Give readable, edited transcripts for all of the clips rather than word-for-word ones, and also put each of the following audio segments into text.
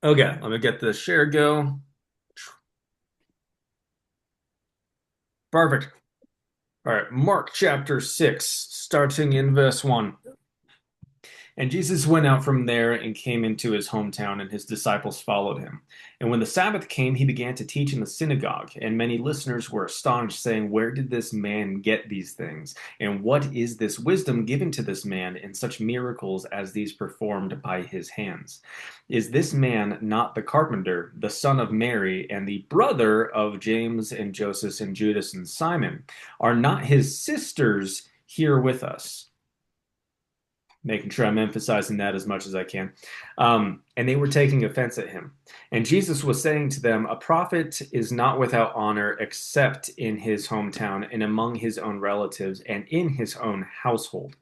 Okay, let me get the share go. Perfect. All right, Mark chapter 6, starting in verse 1. And Jesus went out from there and came into his hometown, and his disciples followed him. And when the Sabbath came, he began to teach in the synagogue, and many listeners were astonished, saying, "Where did this man get these things? And what is this wisdom given to this man, and such miracles as these performed by his hands? Is this man not the carpenter, the son of Mary, and the brother of James and Joseph and Judas and Simon? Are not his sisters here with us?" Making sure I'm emphasizing that as much as I can. And they were taking offense at him. And Jesus was saying to them, "A prophet is not without honor except in his hometown and among his own relatives and in his own household."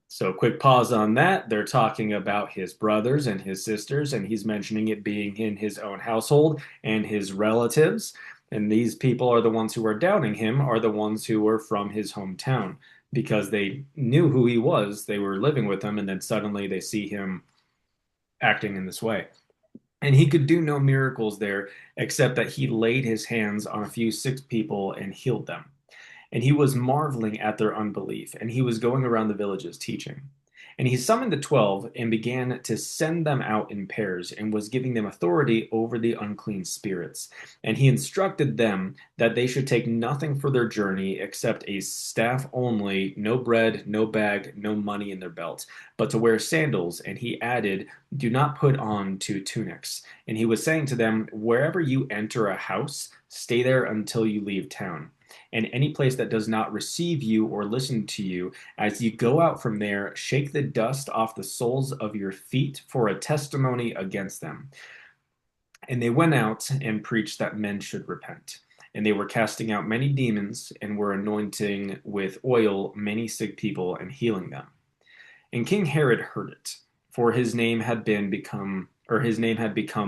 So, quick pause on that. They're talking about his brothers and his sisters, and he's mentioning it being in his own household and his relatives. And these people are the ones who are doubting him, are the ones who were from his hometown because they knew who he was. They were living with him, and then suddenly they see him acting in this way. And he could do no miracles there except that he laid his hands on a few sick people and healed them. And he was marveling at their unbelief, and he was going around the villages teaching. And he summoned the 12 and began to send them out in pairs, and was giving them authority over the unclean spirits. And he instructed them that they should take nothing for their journey except a staff only, no bread, no bag, no money in their belt, but to wear sandals. And he added, "Do not put on two tunics." And he was saying to them, "Wherever you enter a house, stay there until you leave town. And any place that does not receive you or listen to you, as you go out from there, shake the dust off the soles of your feet for a testimony against them." And they went out and preached that men should repent. And they were casting out many demons and were anointing with oil many sick people and healing them. And King Herod heard it, for his name had become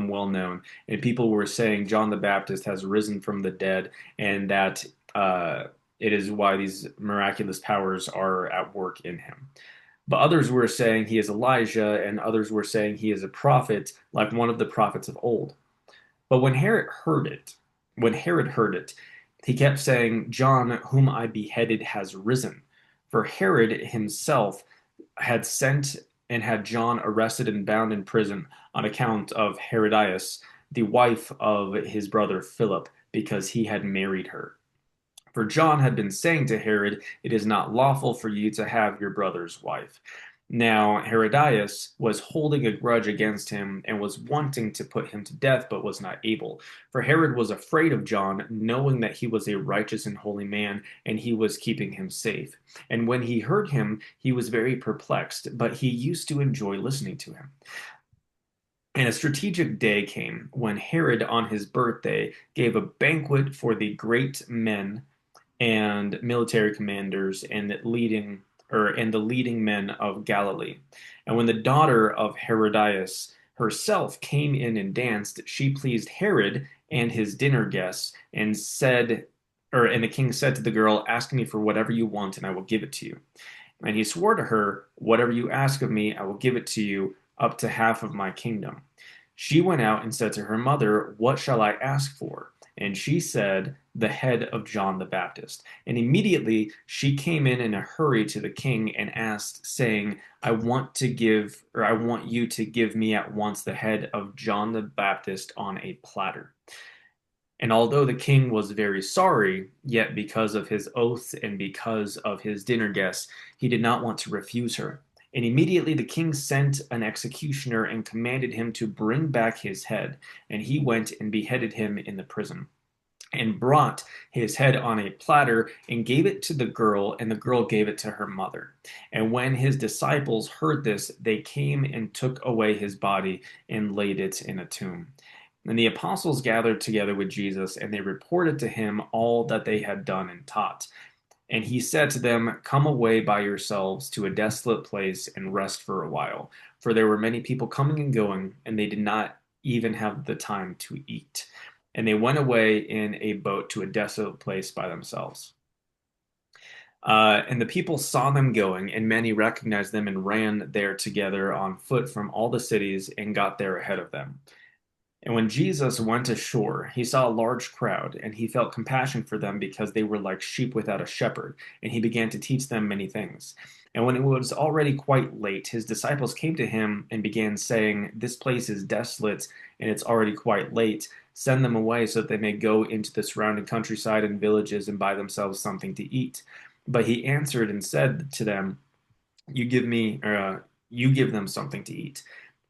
well known, and people were saying John the Baptist has risen from the dead, and that it is why these miraculous powers are at work in him. But others were saying he is Elijah, and others were saying he is a prophet, like one of the prophets of old. But when Herod heard it, he kept saying, "John, whom I beheaded, has risen." For Herod himself had sent and had John arrested and bound in prison on account of Herodias, the wife of his brother Philip, because he had married her. For John had been saying to Herod, "It is not lawful for you to have your brother's wife." Now Herodias was holding a grudge against him and was wanting to put him to death, but was not able. For Herod was afraid of John, knowing that he was a righteous and holy man, and he was keeping him safe. And when he heard him, he was very perplexed, but he used to enjoy listening to him. And a strategic day came when Herod, on his birthday, gave a banquet for the great men and military commanders and the leading men of Galilee. And when the daughter of Herodias herself came in and danced, she pleased Herod and his dinner guests, and the king said to the girl, "Ask me for whatever you want, and I will give it to you." And he swore to her, "Whatever you ask of me, I will give it to you, up to half of my kingdom." She went out and said to her mother, "What shall I ask for?" And she said, "The head of John the Baptist." And immediately she came in a hurry to the king and asked, saying, I want you to give me at once the head of John the Baptist on a platter." And although the king was very sorry, yet because of his oath and because of his dinner guests, he did not want to refuse her. And immediately the king sent an executioner and commanded him to bring back his head. And he went and beheaded him in the prison, and brought his head on a platter and gave it to the girl, and the girl gave it to her mother. And when his disciples heard this, they came and took away his body and laid it in a tomb. And the apostles gathered together with Jesus, and they reported to him all that they had done and taught. And he said to them, "Come away by yourselves to a desolate place and rest for a while." For there were many people coming and going, and they did not even have the time to eat. And they went away in a boat to a desolate place by themselves. And the people saw them going, and many recognized them and ran there together on foot from all the cities and got there ahead of them. And when Jesus went ashore, he saw a large crowd, and he felt compassion for them because they were like sheep without a shepherd, and he began to teach them many things. And when it was already quite late, his disciples came to him and began saying, "This place is desolate, and it's already quite late. Send them away so that they may go into the surrounding countryside and villages and buy themselves something to eat." But he answered and said to them, you give them something to eat."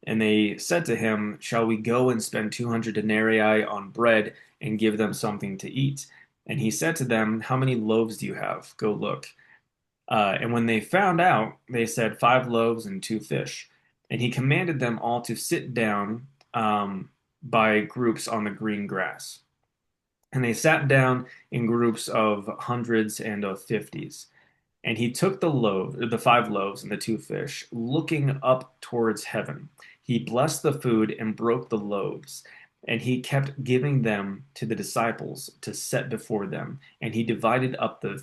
And they said to him, "Shall we go and spend 200 denarii on bread and give them something to eat?" And he said to them, "How many loaves do you have? Go look." And when they found out, they said, "Five loaves and two fish." And he commanded them all to sit down by groups on the green grass. And they sat down in groups of hundreds and of fifties. And he took the 5 loaves and the 2 fish, looking up towards heaven. He blessed the food and broke the loaves, and he kept giving them to the disciples to set before them. And he divided up the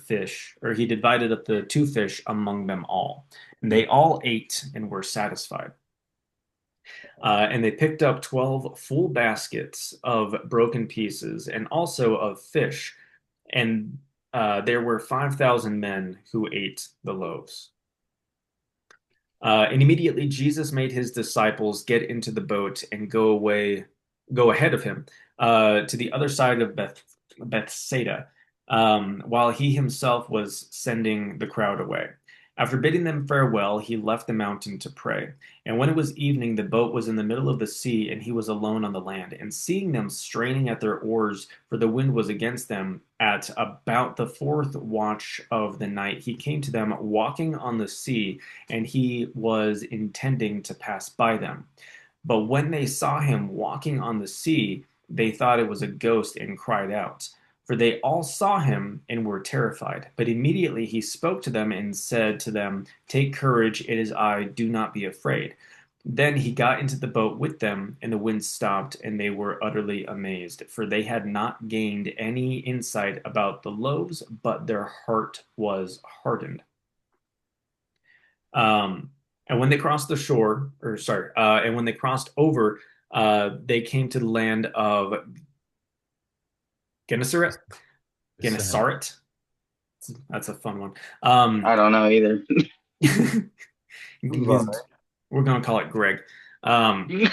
2 fish among them all. And they all ate and were satisfied. And they picked up 12 full baskets of broken pieces and also of fish. And there were 5,000 men who ate the loaves. And immediately Jesus made his disciples get into the boat and go ahead of him to the other side of Bethsaida, while he himself was sending the crowd away. After bidding them farewell, he left the mountain to pray. And when it was evening, the boat was in the middle of the sea, and he was alone on the land. And seeing them straining at their oars, for the wind was against them, at about the fourth watch of the night, he came to them walking on the sea, and he was intending to pass by them. But when they saw him walking on the sea, they thought it was a ghost and cried out. For they all saw him and were terrified. But immediately he spoke to them and said to them, "Take courage, it is I, do not be afraid." Then he got into the boat with them, and the wind stopped, and they were utterly amazed, for they had not gained any insight about the loaves, but their heart was hardened. Um, and when they crossed the shore, or sorry, and when they crossed over, they came to the land of Gennesaret. So, Gennesaret. That's a fun one. Um, I don't know either. he's, we're going to call it Greg. Um,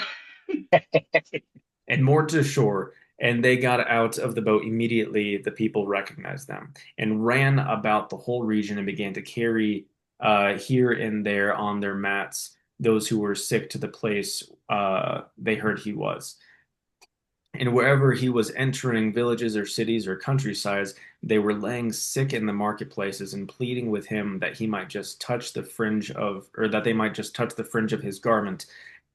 and moored to shore, and they got out of the boat immediately. The people recognized them and ran about the whole region and began to carry here and there on their mats those who were sick to the place they heard he was. And wherever he was entering villages or cities or countrysides, they were laying sick in the marketplaces and pleading with him that he might just touch the fringe of, or that they might just touch the fringe of his garment.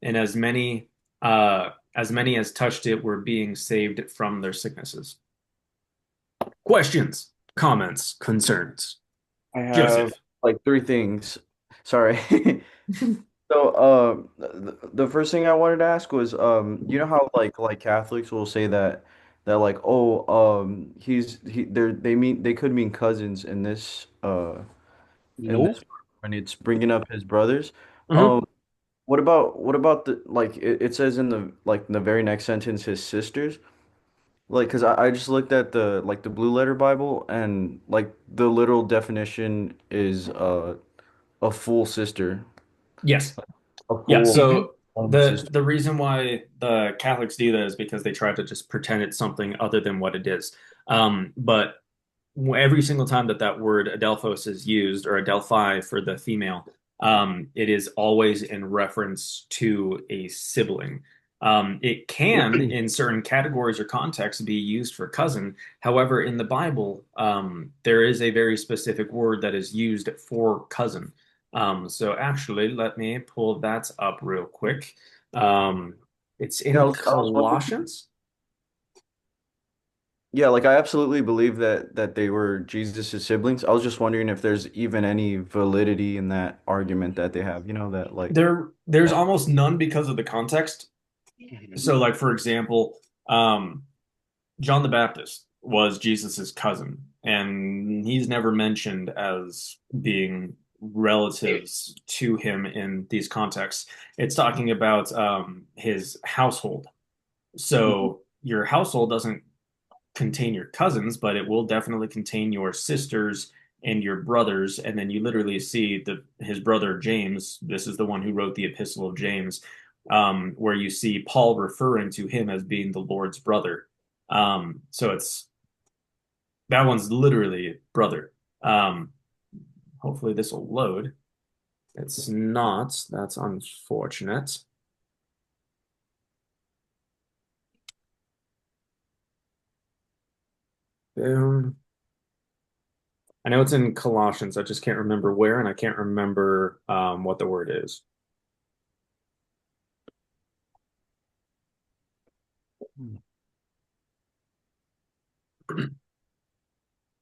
And as many as touched it were being saved from their sicknesses. Questions, comments, concerns. I have Joseph. like three things. Sorry. So, the first thing I wanted to ask was, you know how like Catholics will say that like, oh, they could mean cousins in No. this when it's bringing up his brothers. Hmm. Um, what about the like it says in the like in the very next sentence his sisters. Like, because I just looked at the like the Blue Letter Bible and like the literal definition is a full sister, Yes. a Yeah. full So the sister. the reason why the Catholics do that is because they try to just pretend it's something other than what it is. But every single time that that word adelphos is used, or adelphi for the female, it is always in reference to a sibling. It can, in certain categories or contexts, be used for cousin. However, in the Bible, there is a very specific word that is used for cousin. So actually, let me pull that up real quick. Um, it's Yeah, in I was wondering. Colossians. Yeah, like I absolutely believe that they were Jesus' siblings. I was just wondering if there's even any validity in that argument that they have. You know that like. There's almost none because of the context. So, like for example, John the Baptist was Jesus's cousin, and he's never mentioned as being relatives to him in these contexts. It's talking about his household. Mhm. So your household doesn't contain your cousins, but it will definitely contain your sisters and your brothers. And then you literally see the his brother James. This is the one who wrote the Epistle of James, where you see Paul referring to him as being the Lord's brother. So it's that one's literally brother. Um, hopefully this will load. It's not. That's unfortunate. Boom. I know it's in Colossians. I just can't remember where, and I can't remember what the word is.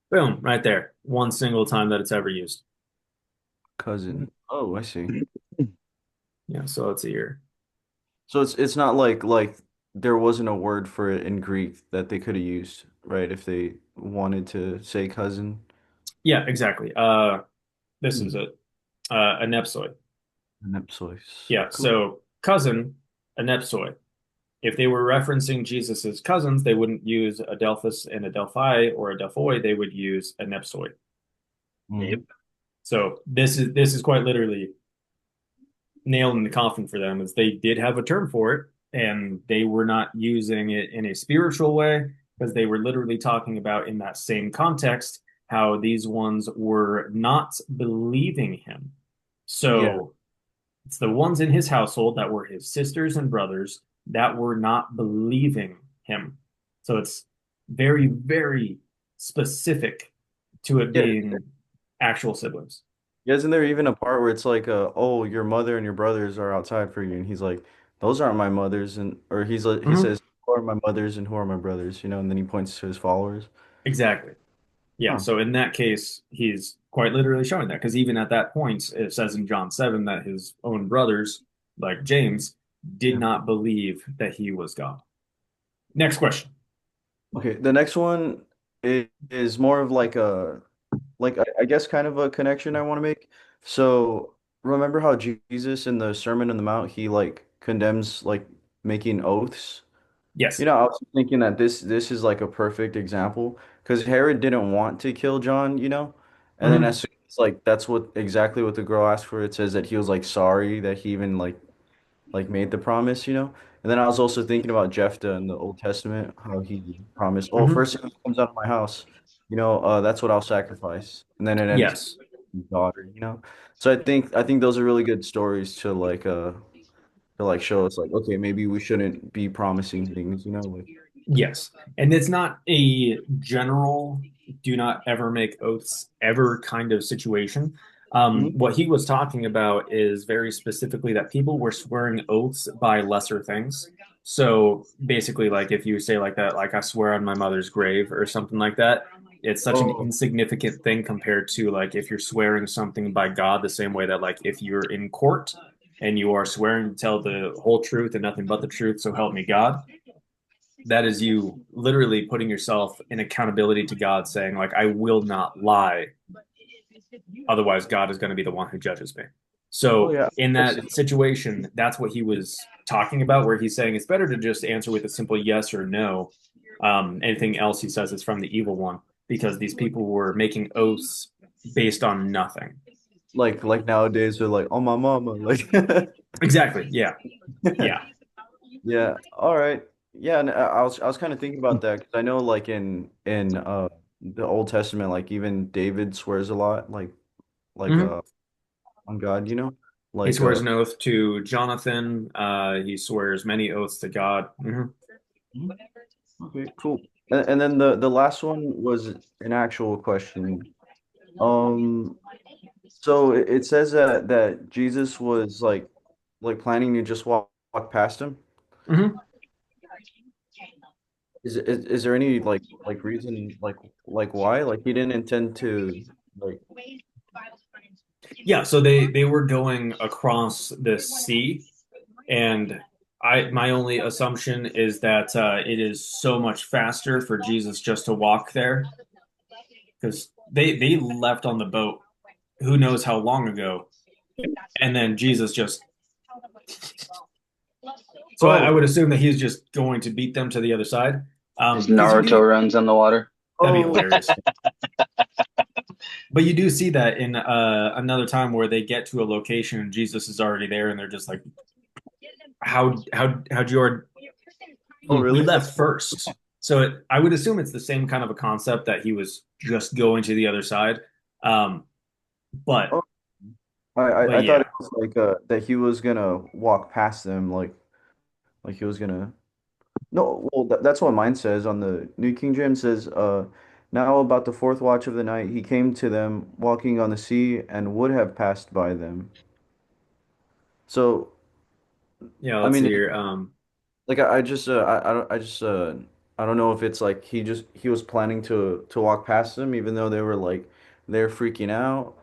Boom, right there. One single time that it's ever used. Cousin. Oh, I see. Yeah, so it's a year. So it's not like there wasn't a word for it in Greek that they could have used, right? If they wanted to say cousin. Yeah, exactly. This is Hmm. it. Anepsoi. Ellipsoid. Yeah, Cool. so cousin, anepsoi. If they were referencing Jesus's cousins, they wouldn't use Adelphus and Adelphi or Adelphoi. They would use anepsoi. Mhm. So this is quite literally nail in the coffin for them, is they did have a term for it, and they were not using it in a spiritual way because they were literally talking about in that same context how these ones were not believing him. Yeah. So it's the ones in his household that were his sisters and brothers that were not believing him. So it's very, very specific to it Yeah. being actual siblings. Isn't there even a part where it's like, oh, your mother and your brothers are outside for you, and he's like, those aren't my mothers, and or he's like, he Mhm. says, who are my mothers and who are my brothers, and then he points to his followers. Exactly. Yeah, Huh. so in that case, he's quite literally showing that because even at that point, it says in John 7 that his own brothers, like James, did Yeah. not believe that he was God. Next question. Okay, the next one is more of like I guess kind of a connection I want to make. So remember how Jesus in the Sermon on the Mount he like condemns like making oaths? Yes. I was thinking that this is like a perfect example because Herod didn't want to kill John, and then Hmm. as soon as like that's what exactly what the girl asked for, it says that he was like sorry that he even like made the promise. And then I was also thinking about Jephthah in the Old Testament, how he promised, oh, Hmm. first thing that comes out of my house, that's what I'll sacrifice, and then it ends Yes. with his daughter. So I think those are really good stories to like show us like okay maybe we shouldn't be promising things. Like. Yes. And it's not a general do not ever make oaths ever kind of situation. Mhm. What he was talking about is very specifically that people were swearing oaths by lesser things. So basically, like if you say like that, like I swear on my mother's grave or something like that, it's such an Oh, insignificant thing compared to like if you're swearing something by God, the same way that like if you're in court and you are swearing to tell the whole truth and nothing but the truth, so help me God, that is you literally putting yourself in accountability to God, saying, like, I will not lie. Otherwise, God is going to be the one who judges me. oh So, yeah, in I see. that situation, that's what he was talking about, where he's saying it's better to just answer with a simple yes or no. Anything else he says is from the evil one, because these people were making oaths based on nothing. Like nowadays they're like, oh my mama, like. Exactly. Yeah. Yeah. Yeah. All right. Yeah, and I was kind of thinking about that because I know like in the Old Testament, like even David swears a lot, like Hmm. on God. He Like swears an oath to Jonathan. He swears many oaths to God. Mhm. Okay, cool. And then the last one was an actual question. Um, so it says that Jesus was like planning to just walk past him. Hmm. Is there any like reason like why? Like he didn't intend to like Yeah, so they were going across the sea, and I my only assumption is that it is so much faster for Jesus just to walk there because they left on the boat who knows how long ago, and then Jesus just So I Oh, would assume that he's just going to beat them to the other side. As Because you do, Naruto runs on the water. that'd be oh, hilarious. But you do see that in another time where they get to a location and Jesus is already there, and they're just like, how'd you oh, we really? left first. So I would assume it's the same kind of a concept that he was just going to the other side. Um, but Oh, I thought it yeah, was like that he was gonna walk past them, like he was gonna. No, well, that's what mine says on the New King James says, now about the fourth watch of the night, he came to them walking on the sea and would have passed by them. So, yeah. I Let's see mean, here. like I just, I don't know if it's like he was planning to walk past them, even though they were like they're freaking out,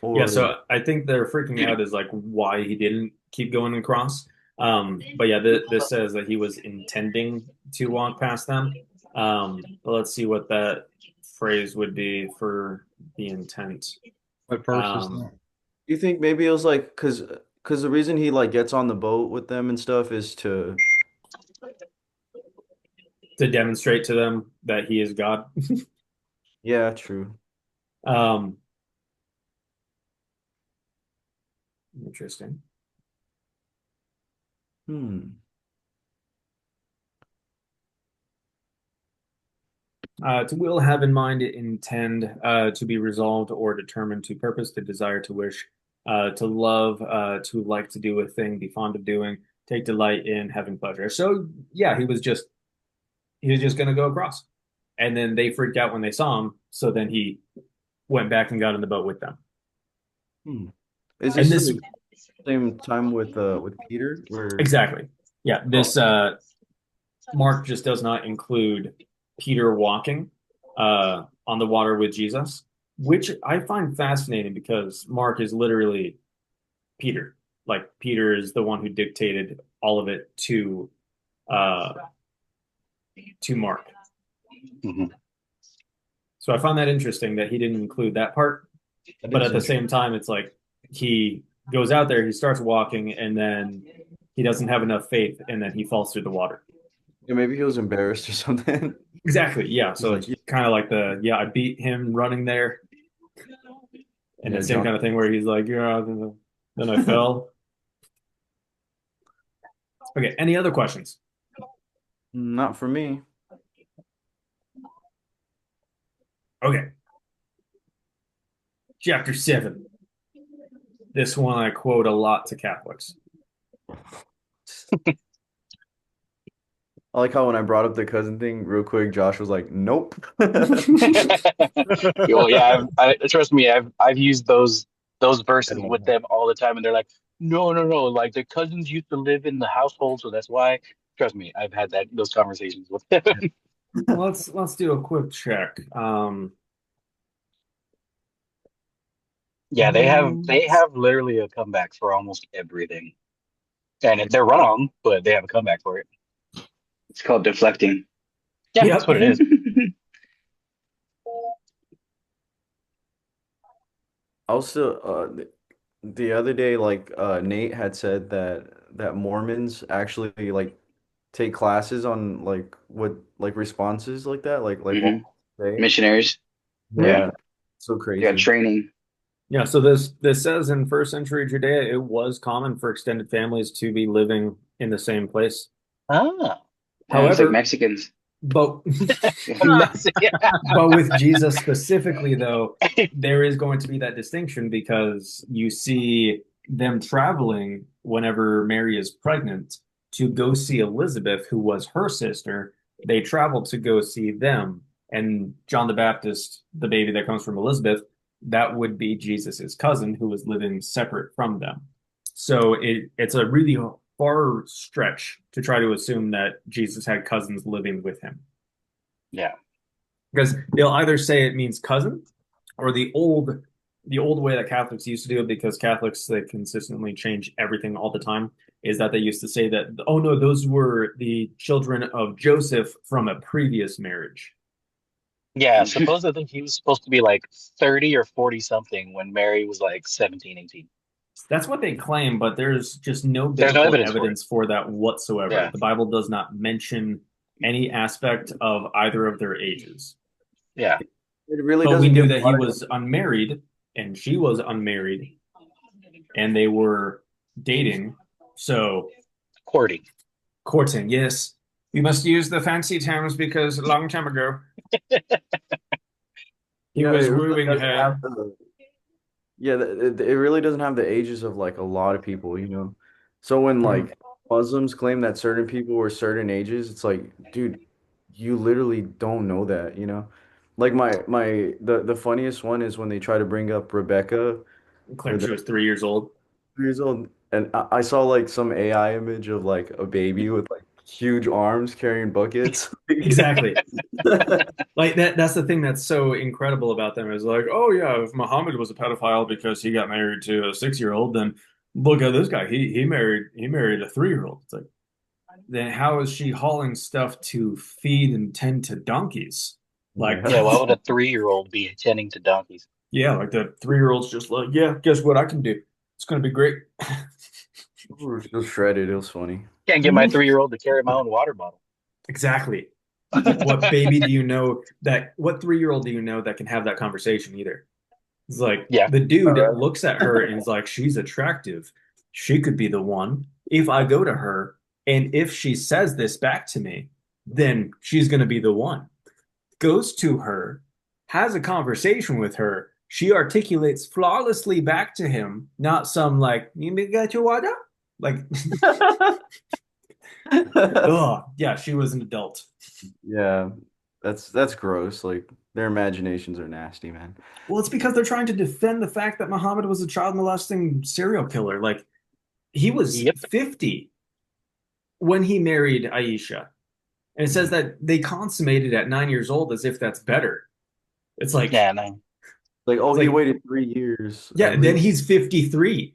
Yeah, or so I think they're freaking out is like why he didn't keep going across. But yeah, this says that he was intending to walk past them. But let's see what that phrase would be for the intent. What verse is Um, that? you think maybe it was like because the reason he like gets on the boat with them and stuff is to, to demonstrate to them that he is God. yeah, true. Um, Interesting. Hmm. To will, have in mind, intend, to be resolved or determined, to purpose, to desire, to wish, to love, to like to do a thing, be fond of doing, take delight in, having pleasure. So yeah, he was just going to go across, and then they freaked out when they saw him. So then he went back and got in the boat with them. Hmm. Is And this this the same time with Peter where exactly, yeah, oh this Mark just does not include Peter walking on the water with Jesus, which I find fascinating because Mark is literally Peter. Like Peter is the one who dictated all of it uh, to Mark. Mhm. So I find that interesting that he didn't include that part. that But is at the interesting. same time, it's like he goes out there, he starts walking, and then he doesn't have enough faith, and then he falls through the water. Yeah, maybe he was embarrassed or something. Exactly. Yeah. He's So like, it's yeah, kind of like yeah, I beat him running there. And yeah, the same John. kind of thing where he's like, yeah, then I fell. Okay. Any other questions? Not for me. Okay. Chapter 7. This one I quote a lot to Catholics. I like how when I brought up the cousin thing real quick, Josh was like, "Nope." Well, yeah, trust me, I've used those verses with them all the time, and they're like, no, no, no, like the cousins used to live in the household, so that's why. Trust me, I've had those conversations with them. Let's do a quick check. Yeah, they have literally a comeback for almost everything, and they're wrong, but they have a comeback for it. It's called deflecting. Yeah, that's Yep. what it is. Also, the other day, like Nate had said that Mormons actually like take classes on like what like responses like that, like what Hmm. to say. Missionaries. Yeah, Yeah, so they got crazy. training. Yeah. So this says in first century Judea, it was common for extended families to be living in the same place. Ah, yeah, it's like However, Mexicans. but Mexican. but with Jesus specifically, though, there is going to be that distinction because you see them traveling whenever Mary is pregnant to go see Elizabeth, who was her sister. They traveled to go see them. And John the Baptist, the baby that comes from Elizabeth, that would be Jesus's cousin who was living separate from them. So it's a really far stretch to try to assume that Jesus had cousins living with him Yeah. because they'll either say it means cousin or the old way that Catholics used to do it because Catholics they consistently change everything all the time is that they used to say that oh no those were the children of Joseph from a previous marriage. Yeah, supposedly he was supposed to be like 30 or 40 something when Mary was like 17, 18. That's what they claim, but there's just no There's no biblical evidence for it. evidence for that whatsoever. Yeah, The Bible does not mention any aspect of either of their ages. yeah. It really But we doesn't knew give that a he lot of was unmarried and she was unmarried and they were dating. So, Courting. courting, yes. We must use the fancy terms because a long time ago he yeah, it was really wooing doesn't her. have it really doesn't have the ages of like a lot of people, you know. So when Mhm. like Muslims claim that certain people were certain ages, it's like, dude, you literally don't know that, you know. Like the funniest one is when they try to bring up Rebecca, Claimed with she was 3 years old. 3 years old, and I saw like some AI image of like a baby with like huge arms carrying buckets. Exactly. Like that's the thing that's so incredible about them is like, oh yeah, if Muhammad was a pedophile because he got married to a 6 year old, then look at this guy. He married a 3 year old. It's like, then how is she hauling stuff to feed and tend to donkeys? Like, Yeah. Yeah, why would a 3-year-old be attending to donkeys? yeah, like the 3 year old's just like, yeah, guess what I can do? It's gonna be great. We were so shredded. It was funny. Can't get my 3-year-old to carry my own water bottle. Exactly. What baby do you know that, what 3 year old do you know that can have that conversation either? It's like Yeah, the All dude right. looks at her and is like, she's attractive. She could be the one. If I go to her and if she says this back to me, then she's going to be the one. Goes to her, has a conversation with her. She articulates flawlessly back to him, not some like, you got your water? Like, oh, yeah, she was an adult. Yeah, that's gross. Like their imaginations are nasty, man. Well, it's because they're trying to defend the fact that Muhammad was a child molesting serial killer. Like, he was yep. 50 when he married Aisha. And it says that they consummated at 9 years old as if that's better. It's like, Yeah, no. Like, oh, it's he like, waited 3 years yeah, at then least. he's 53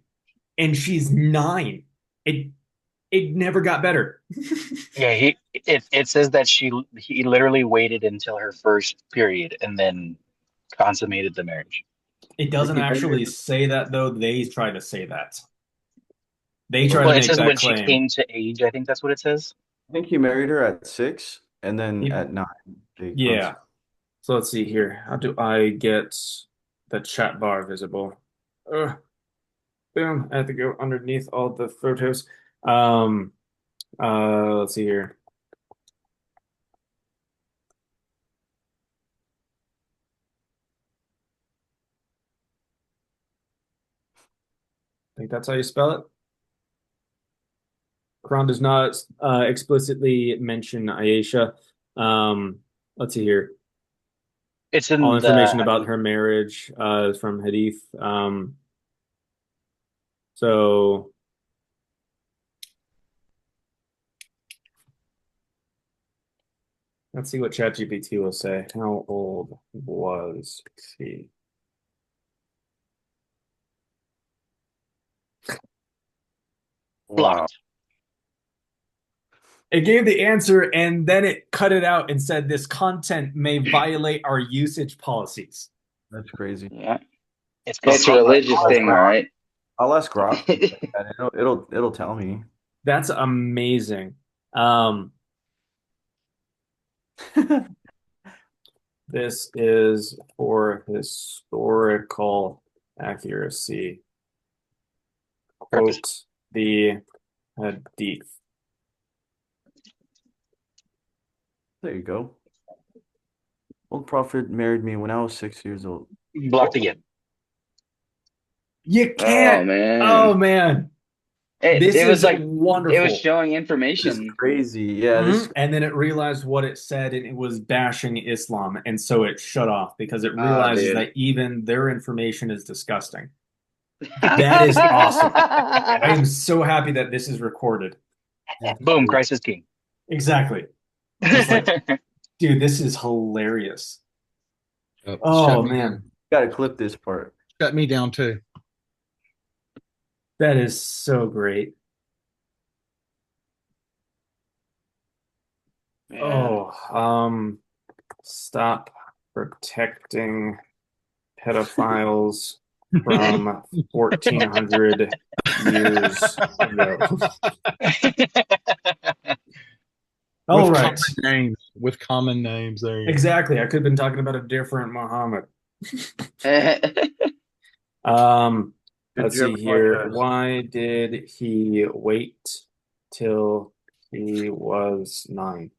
and she's 9. It never got better. Yeah, it says that he literally waited until her first period and then consummated the marriage. It Like doesn't he married actually her. say that though. They try to say that. They try to Well, it make says that when she claim. came to age, I think that's what it says. I think he married her at 6, and then at 9 they Yeah. consummated. So let's see here. How do I get the chat bar visible? Boom. I have to go underneath all the photos. Um, let's see here. I think that's how you spell it. Quran does not explicitly mention Ayesha. Let's see here. It's All in the information about Hadith. her marriage is from Hadith. So let's see what ChatGPT will say. How old was he? Wow, Blocked. It gave the answer and then it cut it out and said this content may violate our usage policies. that's crazy. Yeah, It's I'll, called it's a I'll, Safari. religious I'll ask thing, all Grok. right. I'll ask Grok. And it'll tell me. That's amazing. Um, this is for historical accuracy. Purpose. Quote the hadith. There you go. Old Prophet married me when I was 6 years old. Blocked again. You Oh can't. Oh man, man, it this it was is like it was wonderful. showing This is information. crazy. Yeah, this Mhm. And then it realized what it said and it was bashing Islam. And so it shut off because it Oh, realizes dude. that even their information is disgusting. That is awesome. I am so happy that this is recorded. Boom, Christ is king. Exactly. Just like, dude, this is hilarious. Oh, Oh man, gotta clip this part. shut me down too. that is so great. Man, Oh, stop protecting pedophiles from 1400 years ago. All right. With common names. There you go. Exactly. I could have been talking about a different Muhammad. Let's see here. Why did he wait till he was 9?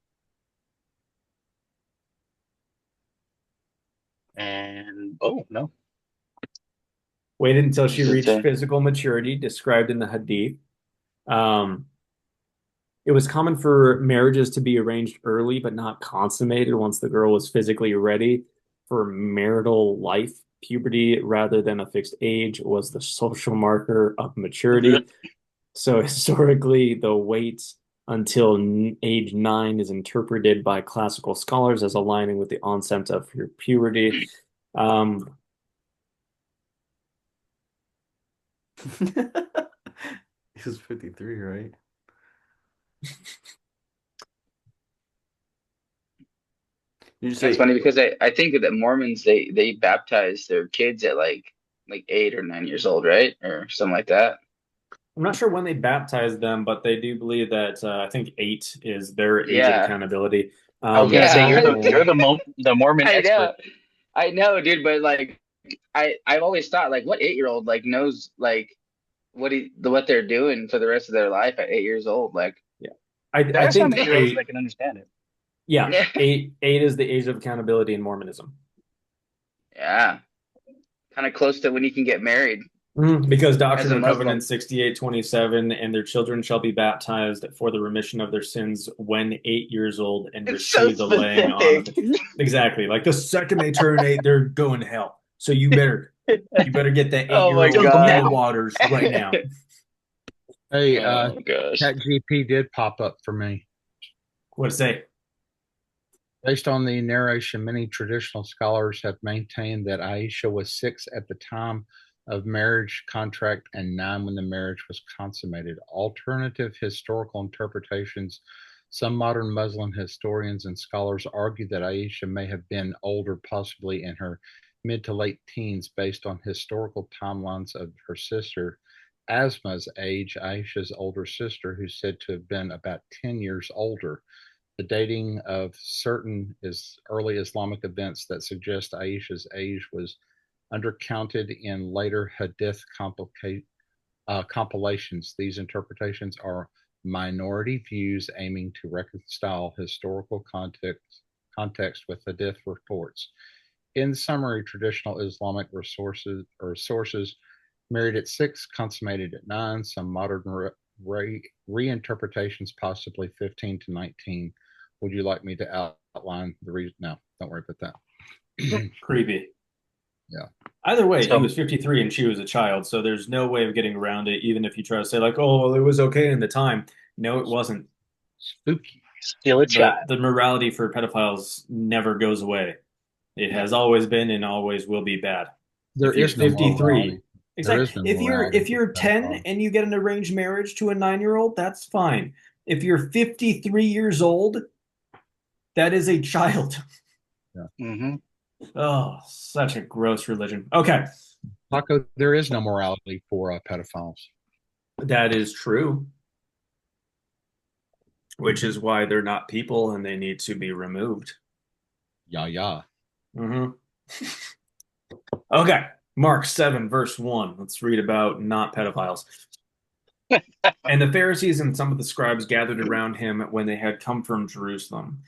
And no. Waited until she Does it reached say? physical maturity, described in the Hadith. It was common for marriages to be arranged early but not consummated once the girl was physically ready for marital life. Puberty, rather than a fixed age, was the social marker of maturity. So historically, the wait until age 9 is interpreted by classical scholars as aligning with the onset of your puberty. He was 53, right? That's funny because I think that Mormons they baptize their kids at like 8 or 9 years old, right? Or something like that. I'm not sure when they baptize them, but they do believe that I think 8 is their age of Yeah. accountability. I was gonna say you're the Mormon I expert. know. I know, dude, but like I've always thought like what 8-year-old like knows like what they're doing for the rest of their life at 8 years old. Like I There's think some 8-year-olds 8, that can understand it. yeah, 8 is the age of accountability in Mormonism. Yeah. Kind of close to when you can get married. Because As Doctrine a and Muslim. Covenants 68:27, and their children shall be baptized for the remission of their sins when 8 years old and It's so receive the laying on of specific. Exactly. Like the second they turn 8, they're going to hell. So you better get that 8-year-old Oh my in God. the waters right now. Hey, Oh gosh. ChatGPT did pop up for me. What'd it say? Based on the narration, many traditional scholars have maintained that Aisha was 6 at the time of marriage contract and 9 when the marriage was consummated. Alternative historical interpretations, some modern Muslim historians and scholars argue that Aisha may have been older, possibly in her mid to late teens, based on historical timelines of her sister Asma's age, Aisha's older sister, who's said to have been about 10 years older. The dating of certain early Islamic events that suggest Aisha's age was undercounted in later Hadith compilations. These interpretations are minority views aiming to reconcile historical context with Hadith reports. In summary, traditional Islamic sources married at 6, consummated at 9. Some modern reinterpretations, possibly 15 to 19. Would you like me to outline the reason? No, don't worry about that. Creepy. Yeah. Either way, he was 53 and she was a child, so there's no way of getting around it, even if you try to say, like, oh, well, it was okay in the time. No, it wasn't. Spooky. Still a child. The morality for pedophiles never goes away. It has always been and always will be bad. There is no 53. Exactly. No if you're 10 and you get an arranged marriage to a 9-year-old, that's fine. If you're 53 years old, that is a child. Yeah. Mm-hmm. Oh, such a gross religion. Okay. Paco, there is no morality for pedophiles. That is true. Which is why they're not people and they need to be removed. Yeah. Mm-hmm. Okay. Mark 7, verse 1. Let's read about not pedophiles. And the Pharisees and some of the scribes gathered around him when they had come from Jerusalem.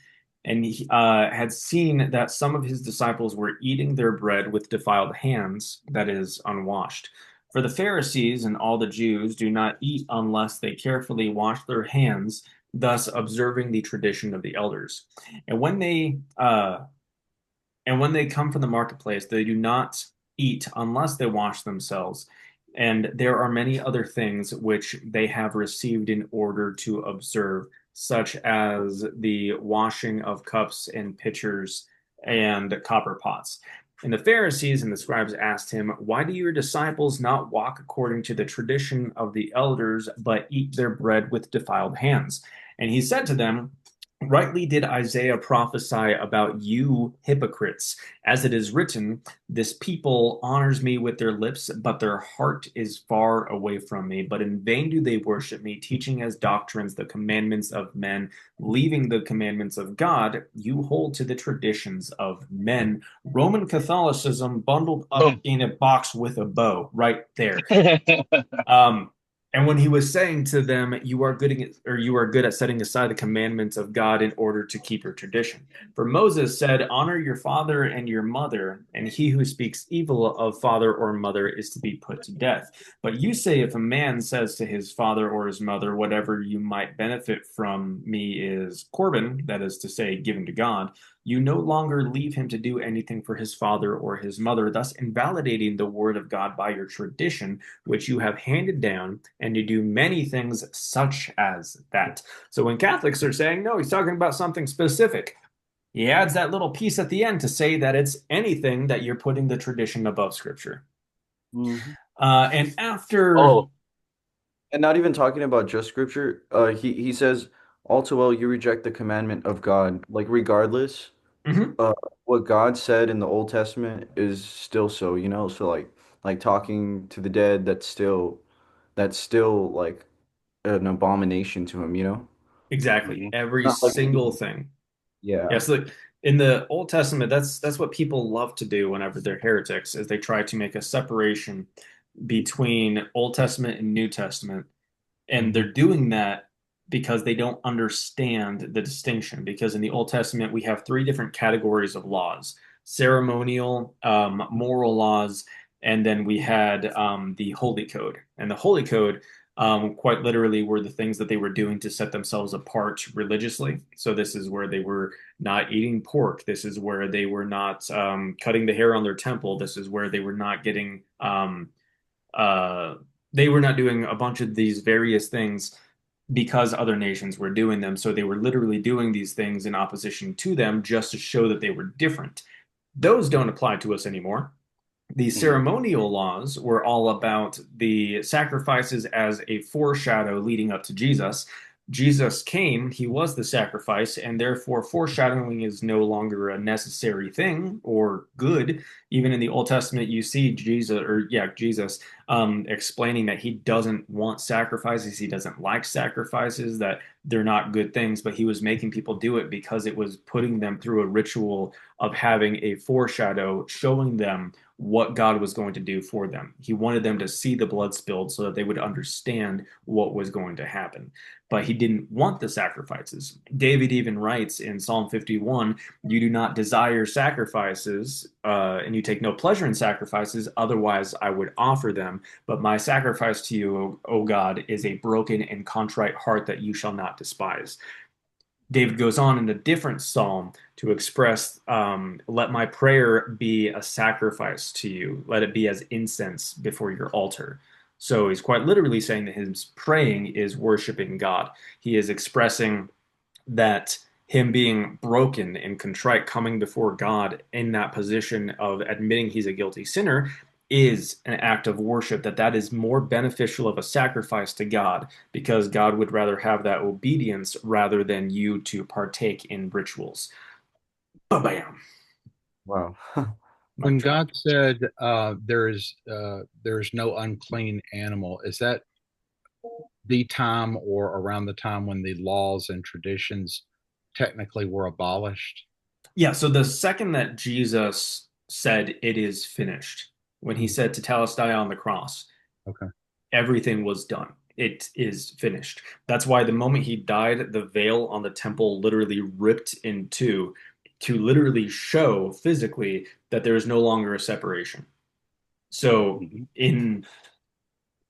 And he had seen that some of his disciples were eating their bread with defiled hands, that is, unwashed. For the Pharisees and all the Jews do not eat unless they carefully wash their hands, thus observing the tradition of the elders. And when they come from the marketplace, they do not eat unless they wash themselves. And there are many other things which they have received in order to observe, such as the washing of cups and pitchers and copper pots. And the Pharisees and the scribes asked him, why do your disciples not walk according to the tradition of the elders, but eat their bread with defiled hands? And he said to them, Rightly did Isaiah prophesy about you hypocrites, as it is written, this people honors me with their lips, but their heart is far away from me. But in vain do they worship me, teaching as doctrines the commandments of men, leaving the commandments of God. You hold to the traditions of men. Roman Catholicism bundled up Boom. in a box with a bow, right there. Um, and when he was saying to them, you are good at setting aside the commandments of God in order to keep your tradition. For Moses said, honor your father and your mother, and he who speaks evil of father or mother is to be put to death. But you say, if a man says to his father or his mother, whatever you might benefit from me is Corban, that is to say, given to God, you no longer leave him to do anything for his father or his mother, thus invalidating the word of God by your tradition, which you have handed down, and you do many things such as that. So when Catholics are saying, no, he's talking about something specific, he adds that little piece at the end to say that it's anything that you're putting the tradition above Scripture. Mhm. And after, Oh, And not even talking about just scripture. He says, all too well, you reject the commandment of God. Like regardless, Mhm. uh, what God said in the Old Testament is still so, So like talking to the dead, that's still like an abomination to him. Exactly, mhm. every Not like single thing. yeah. Yes, look, in the Old Testament, that's what people love to do whenever they're heretics, is they try to make a separation between Old Testament and New Testament. And they're doing that because they don't understand the distinction. Because in the Old Testament, we have three different categories of laws: ceremonial, moral laws, and then we had the Holy Code. And the Holy Code, quite literally, were the things that they were doing to set themselves apart religiously. So this is where they were not eating pork. This is where they were not cutting the hair on their temple. This is where they were not getting uh, they were not doing a bunch of these various things because other nations were doing them. So they were literally doing these things in opposition to them just to show that they were different. Those don't apply to us anymore. The Mhm. ceremonial laws were all about the sacrifices as a foreshadow leading up to Jesus. Jesus came, he was the sacrifice, and therefore foreshadowing is no longer a necessary thing or good. Even in the Old Testament, you see Jesus explaining that he doesn't want sacrifices, he doesn't like sacrifices, that they're not good things, but he was making people do it because it was putting them through a ritual of having a foreshadow, showing them what God was going to do for them. He wanted them to see the blood spilled so that they would understand what was going to happen. But he didn't want the sacrifices. David even writes in Psalm 51, you do not desire sacrifices, and you take no pleasure in sacrifices, otherwise I would offer them. But my sacrifice to you, O God, is a broken and contrite heart that you shall not despise. David goes on in a different psalm to express, let my prayer be a sacrifice to you. Let it be as incense before your altar. So he's quite literally saying that his praying is worshiping God. He is expressing that him being broken and contrite, coming before God in that position of admitting he's a guilty sinner, is an act of worship, that is more beneficial of a sacrifice to God, because God would rather have that obedience rather than you to partake in rituals. Bam. Wow. When Mic drop. God said there's no unclean animal, is that the time or around the time when the laws and traditions technically were abolished? Yeah, so the second that Jesus said it is finished, when he said tetelestai on the cross, Okay. everything was done. It is finished. That's why the moment he died, the veil on the temple literally ripped in two to literally show physically that there is no longer a separation. So Mhm.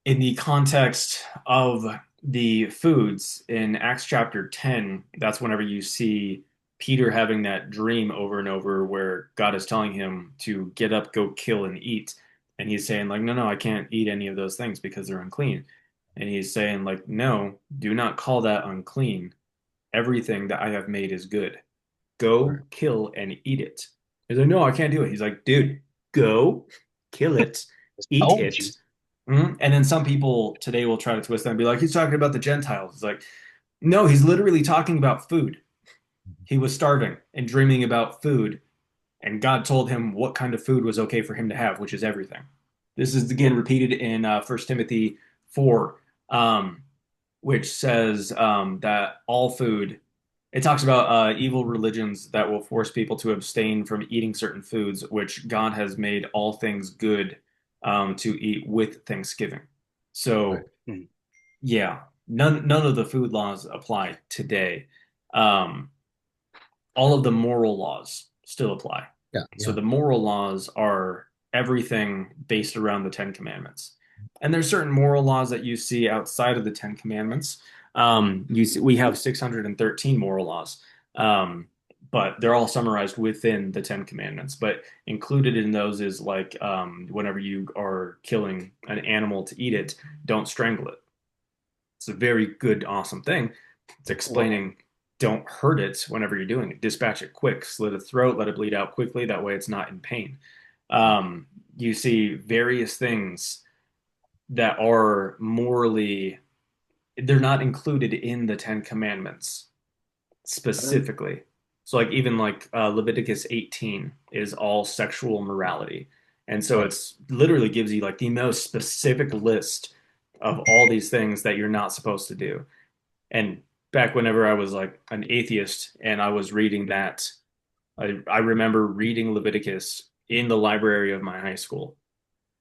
in the context of the foods in Acts chapter 10, that's whenever you see Peter having that dream over and over where God is telling him to get up, go kill and eat. And he's saying, like, no, I can't eat any of those things because they're unclean. And he's saying, like, no, do not call that unclean. Everything that I have made is good. Right. Go kill and eat it. He's like, no, I can't do it. He's like, dude, go kill it, Just eat told you. it. And then some people today will try to twist that and be like, he's talking about the Gentiles. It's like, no, he's literally talking about food. He was starving and dreaming about food, and God told him what kind of food was okay for him to have, which is everything. This is again repeated in 1 Timothy 4, which says that all food, it talks about evil religions that will force people to abstain from eating certain foods, which God has made all things good to eat with Thanksgiving. So, Right. Mhm. yeah, none of the food laws apply today. Um, all of the moral laws still apply. Yeah. So Yeah. the moral laws are everything based around the Ten Commandments. And there's certain moral laws that you see outside of the Ten Commandments. We have 613 moral laws, but they're all summarized within the Ten Commandments. But included in those is like whenever you are killing an animal to eat it, don't strangle it. It's a very good, awesome thing. It's explaining don't hurt it whenever you're doing it. Dispatch it quick, slit its throat, let it bleed out quickly. That way it's not in pain. You see various things that are morally, they're not included in the Ten Commandments specifically. So like even like Leviticus 18 is all sexual morality. And so Right. it's literally gives you like the most specific list of all these things that you're not supposed to do. And back whenever I was like an atheist and I was reading that, I remember reading Leviticus in the library of my high school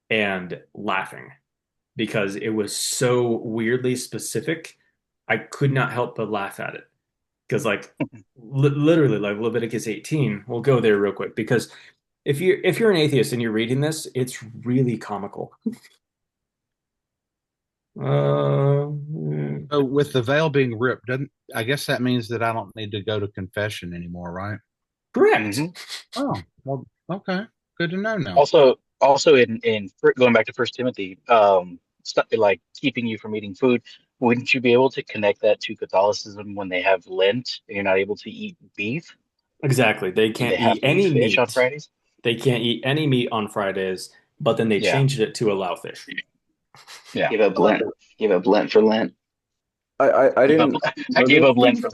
and laughing because it was so weirdly specific. I could not help but laugh at it because like literally like Leviticus 18, we'll go there real quick because if you're an atheist and you're reading this, it's really comical. So with the veil being ripped, doesn't I guess that means that I don't need to go to confession anymore, right? Correct. Mhm. Oh, well, okay. Good to know now. Also in going back to First Timothy, stuff like keeping you from eating food. Wouldn't you be able to connect that to Catholicism when they have Lent and you're not able to eat beef Exactly. They and they can't have eat to eat any fish on meat. Fridays? They can't eat any meat on Fridays, but then they Yeah, changed it to allow fish. yeah. Give up Lent. Give up Lent for Lent. I Give up. didn't I know gave this. up Lent for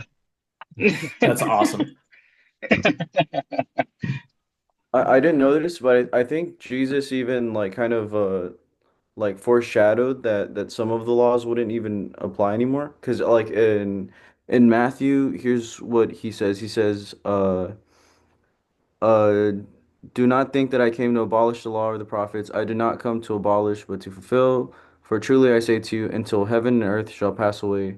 That's awesome. I didn't know this, but I think Jesus even like kind of like foreshadowed that some of the laws wouldn't even apply anymore. Because like in Matthew, here's what he says. He says, uh, do not think that I came to abolish the law or the prophets. I did not come to abolish, but to fulfill. For truly I say to you, until heaven and earth shall pass away,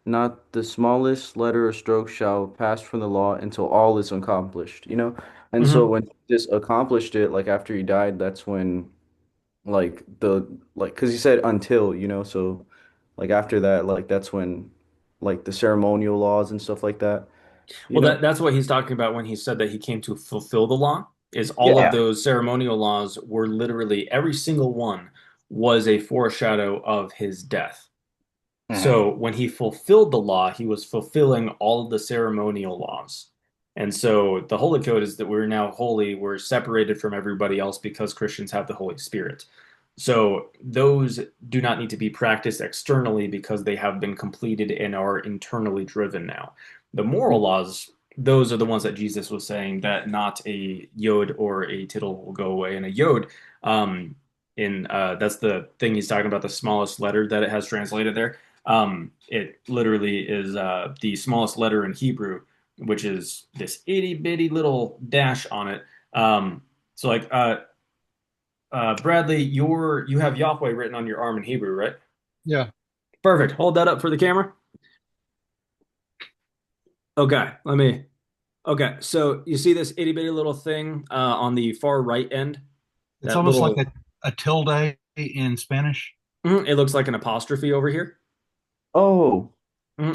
not the smallest letter or stroke shall pass from the law until all is accomplished, you know? And so Hmm. when this accomplished it, like after he died, that's when like because he said until, you know, so like after that, like that's when like the ceremonial laws and stuff like that, you Well, know? that's what he's talking about when he said that he came to fulfill the law, is all of Yeah. those ceremonial laws were literally every single one was a foreshadow of his death. Mhm. So when he fulfilled the law, he was fulfilling all of the ceremonial laws. And so the Holy Code is that we're now holy, we're separated from everybody else because Christians have the Holy Spirit. So those do not need to be practiced externally because they have been completed and are internally driven now. The moral laws, those are the ones that Jesus was saying that not a yod or a tittle will go away. And a yod, in that's the thing he's talking about, the smallest letter that it has translated there. It literally is the smallest letter in Hebrew, which is this itty bitty little dash on it. So like Bradley, you have Yahweh written on your arm in Hebrew, right? Yeah. Perfect. Hold that up for the camera. Okay, let me. Okay, so you see this itty bitty little thing on the far right end? It's That almost like little, a tilde in Spanish. it looks like an apostrophe over here. Oh,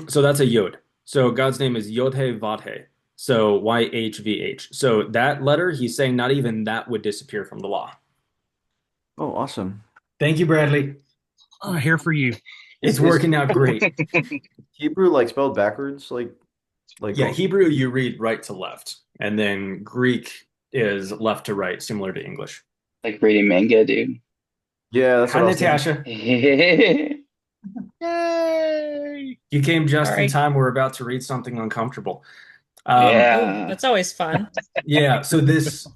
So that's a yod. So God's name is Yod He Vav He. So YHVH. So that letter, he's saying not even that would disappear from the law. oh, awesome. Thank you, Bradley. Here for you. It's Is working out great. Hebrew like spelled backwards? Yeah, Hebrew you read right to left, and then Greek is left to right, similar to English. Like reading manga, dude. Yeah, that's Hi, what I was thinking. Natasha. Yay! You came just All in right. time. We're about to read something uncomfortable. Um, Oh, Yeah. that's always fun. yeah, so this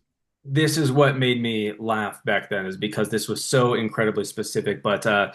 is what made me laugh back then, is because this was so incredibly specific. But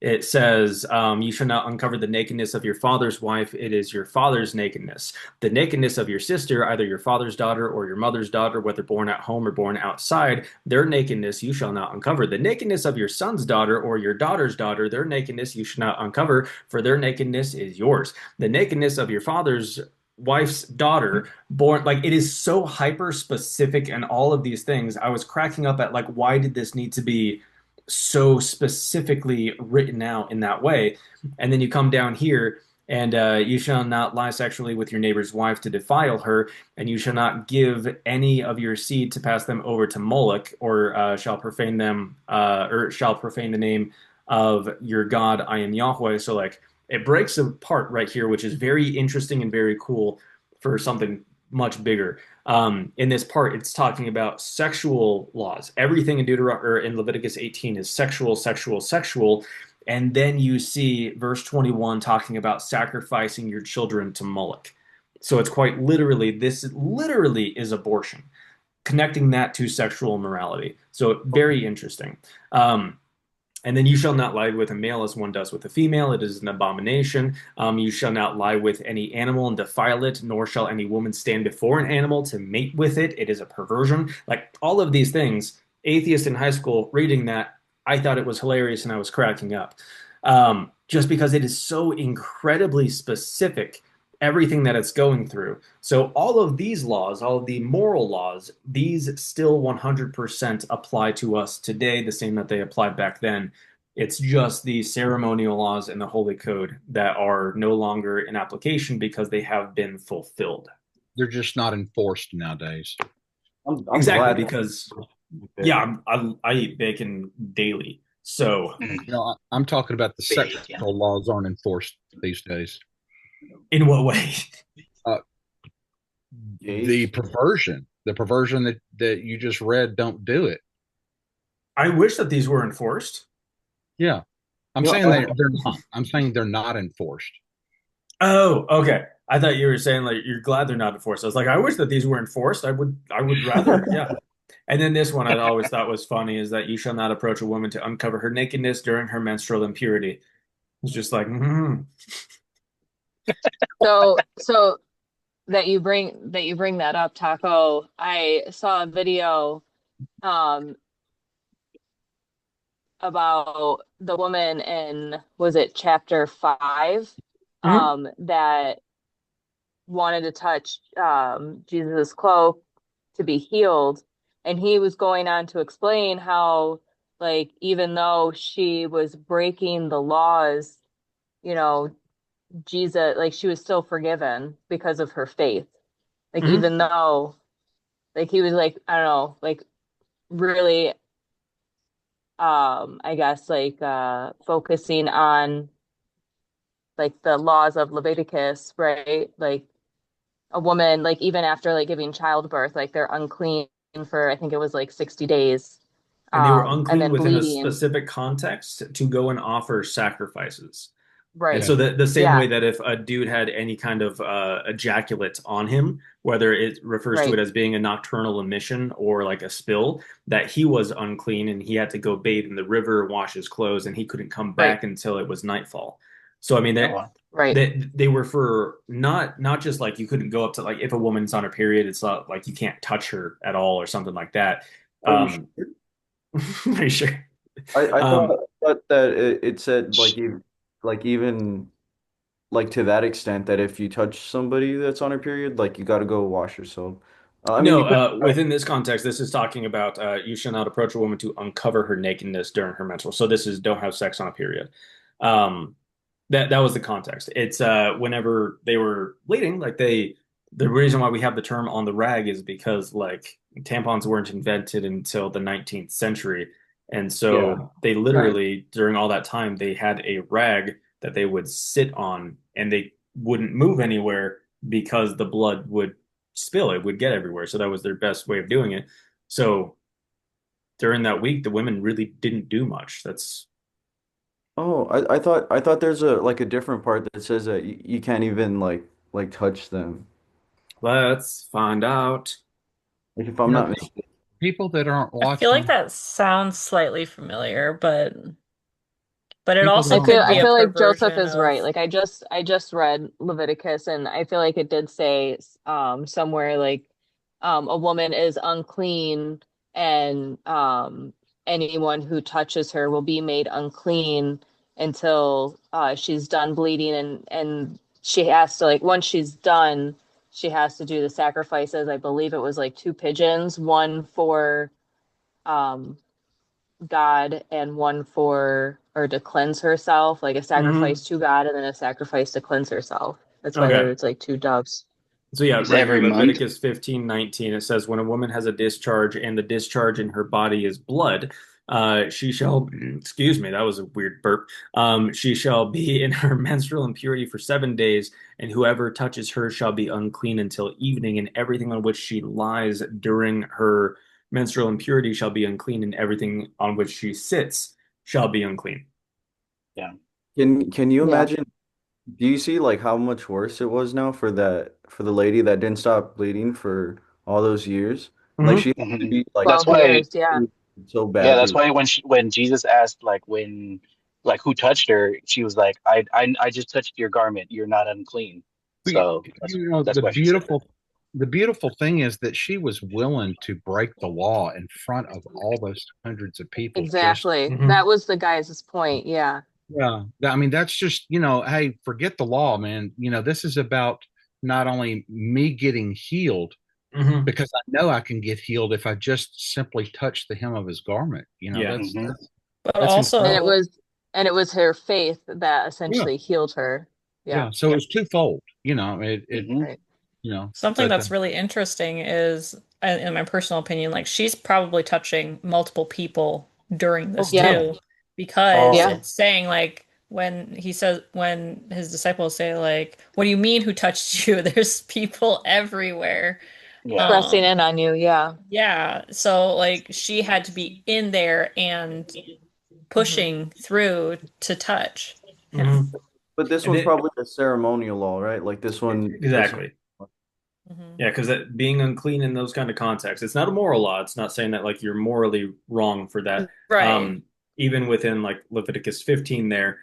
it says, "You shall not uncover the nakedness of your father's wife; it is your father's nakedness. The nakedness of your sister, either your father's daughter or your mother's daughter, whether born at home or born outside, their nakedness you shall not uncover. The nakedness of your son's daughter or your daughter's daughter, their nakedness you shall not uncover, for their nakedness is yours. The nakedness of your father's wife's daughter born," like it is so hyper specific and all of these things. I was cracking up at like, why did this need to be so specifically written out in that way? And then you come down here, and you shall not lie sexually with your neighbor's wife to defile her, and you shall not give any of your seed to pass them over to Moloch, or shall profane them, or shall profane the name of your God. I am Yahweh. So like it breaks apart right here, which is very interesting and very cool for something much bigger. In this part, it's talking about sexual laws. Everything in Deuteronomy or in Leviticus 18 is sexual, sexual, sexual. And then you see verse 21 talking about sacrificing your children to Moloch. So it's quite literally, this literally is abortion, connecting that to sexual morality. So very interesting. And then you shall not lie with a male as one does with a female. It is an abomination. You shall not lie with any animal and defile it, nor shall any woman stand before an animal to mate with it. It is a perversion. Like all of these things, atheist in high school reading that, I thought it was hilarious and I was cracking up. Just because it is so incredibly specific, everything that it's going through. So all of these laws, all of the moral laws, these still 100% apply to us today, the same that they applied back then. It's just the ceremonial laws and the Holy Code that are no longer in application because they have been fulfilled. They're just not enforced nowadays. I'm Exactly, glad. because yeah, I eat bacon daily. So I'm talking about the Bacon. sexual laws aren't enforced these days. in what way? Uh, the perversion that you just read, don't do it. I wish that these were enforced. Yeah, I'm You know, saying they're not. I'm saying they're not enforced. Oh, okay. I thought you were saying like you're glad they're not enforced. I was like, I wish that these were enforced. I would rather, yeah. And then this one I always thought was funny is that you shall not approach a woman to uncover her nakedness during her menstrual impurity. It's just like, So that you bring that up, Taco. I saw a video um about the woman in, was it chapter 5, mhm. that wanted to touch Jesus' cloak to be healed. And he was going on to explain how, like, even though she was breaking the laws, you know, Jesus, like, she was still forgiven because of her faith. Like, Mhm. even though, like, he was like, I don't know, like, really, I guess, like, focusing on, like, the laws of Leviticus, right? Like, a woman, like even after like giving childbirth, like they're unclean for, I think it was like 60 days. And they were And unclean then within a bleeding. specific context to go and offer sacrifices. And Right. so the same Yeah. way that if a dude had any kind of ejaculate on him, whether it refers to it Right. as being a nocturnal emission or like a spill, that he was unclean and he had to go bathe in the river, wash his clothes, and he couldn't come Right. back until it was nightfall. So I mean Oh, that wow. Right. they were for not just like you couldn't go up to, like if a woman's on her period, it's not like you can't touch her at all or something like that. Are you Um, are you sure? I Um, thought that it said like you like even like to that extent that if you touch somebody that's on a period, like you got to go wash yourself. I mean, No, you could. within this context, this is talking about you shall not approach a woman to uncover her nakedness during her menstrual. So this is don't have sex on a period. Um, that was the context. It's whenever they were bleeding, like the reason why we have the term on the rag is because like tampons weren't invented until the 19th century. And Yeah. so they Right. literally during all that time they had a rag that they would sit on and they wouldn't move anywhere because the blood would spill, it would get everywhere. So that was their best way of doing it. So during that week, the women really didn't do much. That's Oh, I thought there's a like a different part that says that you can't even like touch them. Let's find out. Like if I'm You know, not mistaken. people that aren't I feel like watching, that sounds slightly familiar, but it people that also aren't could I be a watching, feel like Joseph perversion is of right. Like I just read Leviticus and I feel like it did say somewhere like a woman is unclean and anyone who touches her will be made unclean until she's done bleeding and she has to like once she's done she has to do the sacrifices. I believe it was like two pigeons, one for um God and one for or to cleanse herself, like a Hmm. sacrifice to God and then a sacrifice to cleanse herself. That's why Okay. there's like two doves. So yeah, Is right here, every month? Leviticus 15:19, it says, when a woman has a discharge and the discharge in her body is blood, she shall, excuse me, that was a weird burp. She shall be in her menstrual impurity for 7 days, and whoever touches her shall be unclean until evening, and everything on which she lies during her menstrual impurity shall be unclean, and everything on which she sits shall be unclean. Yeah. Can you Yeah. imagine? Do you see like how much worse it was now for the lady that didn't stop bleeding for all those years? Like Hmm. she had to Mhm. be like That's 12 why, years, yeah. so yeah, bad that's through. why when Jesus asked like who touched her, she was like, I just touched your garment. You're not unclean. So you know, that's why she said that. the beautiful thing is that she was willing to break the law in front of all those hundreds of people. Just, Exactly. Hmm. That was the guy's point. Yeah. yeah, I mean, that's just, hey, forget the law, man. This is about not only me getting healed, Hmm. because I know I can get healed if I just simply touch the hem of his garment. Yeah. That's Hmm. but that's And incredible. also it was her faith that Yeah, essentially healed her. Yeah. yeah. So it was twofold. Hmm. Right. something But that's really interesting is, in my personal opinion, like she's probably touching multiple people during oh this Yeah. yeah, too, because Yeah. Oh, it's saying like when his disciples say like, "What do you mean who touched you?" There's people everywhere. yeah. Pressing Um, in on you. Yeah. yeah, so like she had to be in there and Hmm. pushing through to touch him. Hmm. But this And one's it probably a ceremonial law, right? Like this one. exactly. Hmm. Yeah, because being unclean in those kind of contexts, it's not a moral law. It's not saying that like you're morally wrong for that. Right. Um, even within like Leviticus 15 there,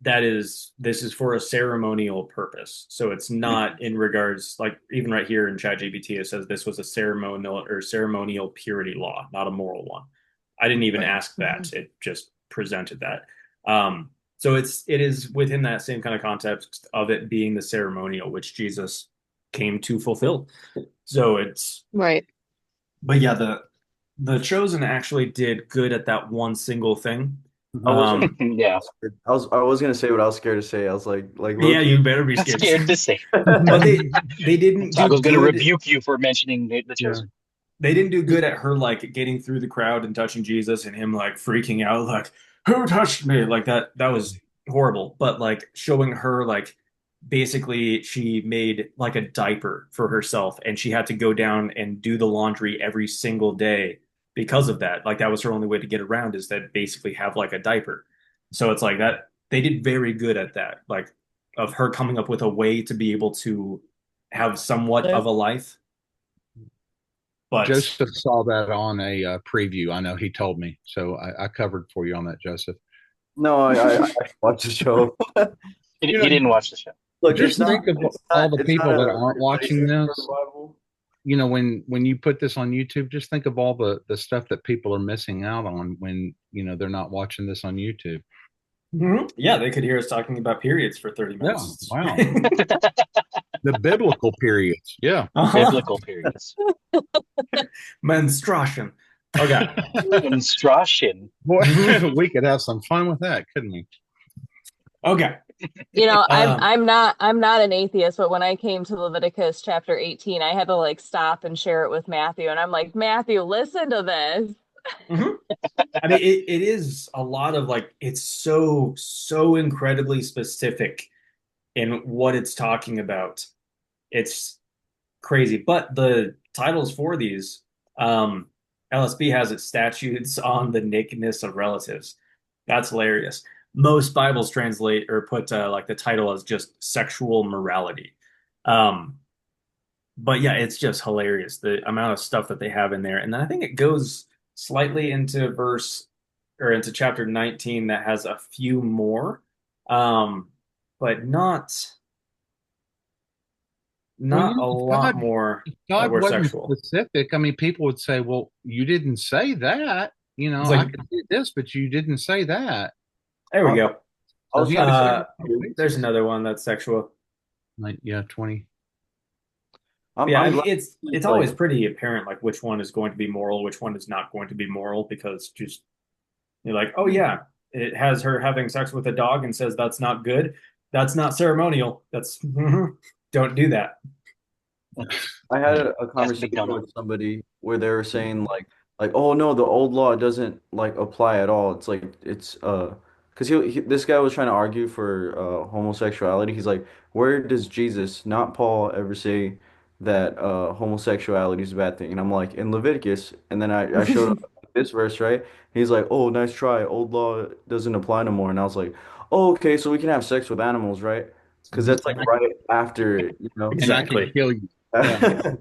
this is for a ceremonial purpose. So it's not in regards like even right here in ChatGPT, it says this was a ceremonial purity law, not a moral one. I didn't even Right. ask Hmm. that. It just presented that. So it is within that same kind of context of it being the ceremonial, which Jesus came to fulfill. So it's, Right. but yeah, the Chosen actually did good at that one single thing. I wasn't. Yeah. I was gonna say what I was scared to say. I was like low Yeah, key. you better be I'm scared. scared to say. But they didn't do Taco's gonna good. rebuke you for mentioning the yeah. chosen. They didn't do good at her like getting through the crowd and touching Jesus and him like freaking out like who touched me like that was horrible. But like showing her like basically she made like a diaper for herself and she had to go down and do the laundry every single day because of that. Like that was her only way to get around is that basically have like a diaper. So it's like that they did very good at that, like of her coming up with a way to be able to have somewhat of Live. a life. But Joseph saw that on a preview. I know he told me, so I covered for you on that, Joseph. No, I watched the show. He, You he know, didn't watch the show. Look, it's just not think of it's all not the it's not people that a aren't watching replacement for the this. Bible. When you put this on YouTube, just think of all the stuff that people are missing out on when they're not watching this on YouTube. mhm, yeah, they could hear us talking about periods for 30 Yeah, minutes. wow. The biblical periods. Yeah. Uh-huh. Biblical periods. Menstruation. Okay. Menstruation. Boy, Mhm. we could have some fun with that, couldn't we? Okay. You know, Um, I'm not an atheist, but when I came to Leviticus chapter 18, I had to like stop and share it with Matthew, and I'm like, Matthew, listen to this. mhm. I mean, it is a lot of like, it's so incredibly specific in what it's talking about. It's crazy. But the titles for these, um, LSB has its statutes on the nakedness of relatives. That's hilarious. Most Bibles translate or put like the title as just sexual morality. Um, But yeah, it's just hilarious the amount of stuff that they have in there. And then I think it goes slightly into verse or into chapter 19 that has a few more, um, but Well, not a lot more that God were wasn't sexual. specific. I mean, people would say, "Well, you didn't say that." It's I like, could do this, but you didn't say that. there we go. I So was he trying had to to Uh, cover both there's bases. another one that's sexual. Like, yeah, 20. Yeah, I I'm mean glad it's like always pretty apparent like which one is going to be moral, which one is not going to be moral, because just you're like, oh yeah, it has her having sex with a dog and says that's not good. That's not ceremonial. That's don't do that. I had Yeah. a That's conversation McDonald. with somebody where they were saying like oh no, the old law doesn't like apply at all. It's like it's because this guy was trying to argue for homosexuality. He's like, where does Jesus, not Paul, ever say that homosexuality is a bad thing? And I'm like, in Leviticus. And then I showed him this verse, right? He's like, oh, nice try. Old law doesn't apply no more. And I was like, oh, okay, so we can have sex with animals, right? Because that's like And right after, I can Exactly. kill you. Yeah.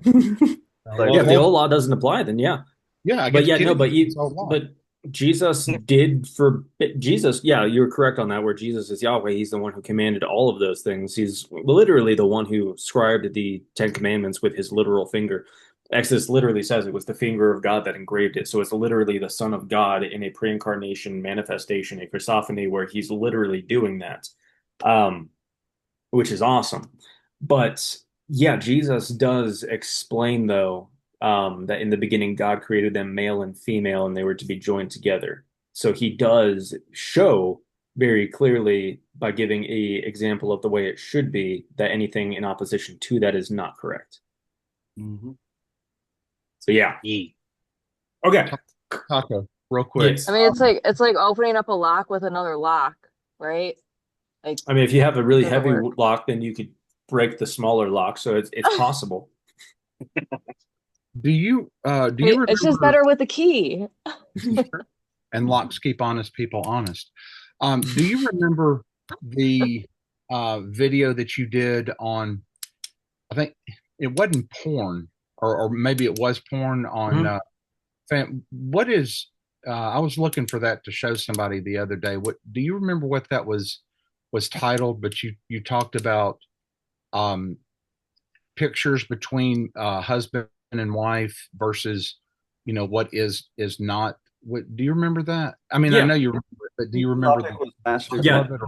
Like, Yeah, if the Well, old law doesn't apply, then yeah. yeah, I get But to yeah, kill no, you. It's all law. but Jesus did forbid Jesus, yeah, you were correct on that, where Jesus is Yahweh, he's the one who commanded all of those things. He's literally the one who scribed the Ten Commandments with his literal finger. Exodus literally says it was the finger of God that engraved it. So it's literally the Son of God in a pre-incarnation manifestation, a Christophany, where he's literally doing that. Um, which is awesome. But yeah, Jesus does explain though that in the beginning God created them male and female, and they were to be joined together. So he does show very clearly by giving a example of the way it should be that anything in opposition to that is not correct. mhm. So yeah, Yee. okay, Taco, real quick. yes. I mean, it's like opening up a lock with another lock, right? Like I mean, if you have a really doesn't heavy work. lock, then you could break the smaller lock. So it's possible. Do you It's just remember, better with the key. and locks keep honest people honest. Do you remember the video that you did on, I think it wasn't porn, or maybe it was porn on Mhm. what is I was looking for that to show somebody the other day. What do you remember what that was titled? But you talked about um pictures between husband and wife versus what is not. What do you remember that? I mean, I Yeah, know you remember it, but do you The remember topic the was master. title yeah. of it?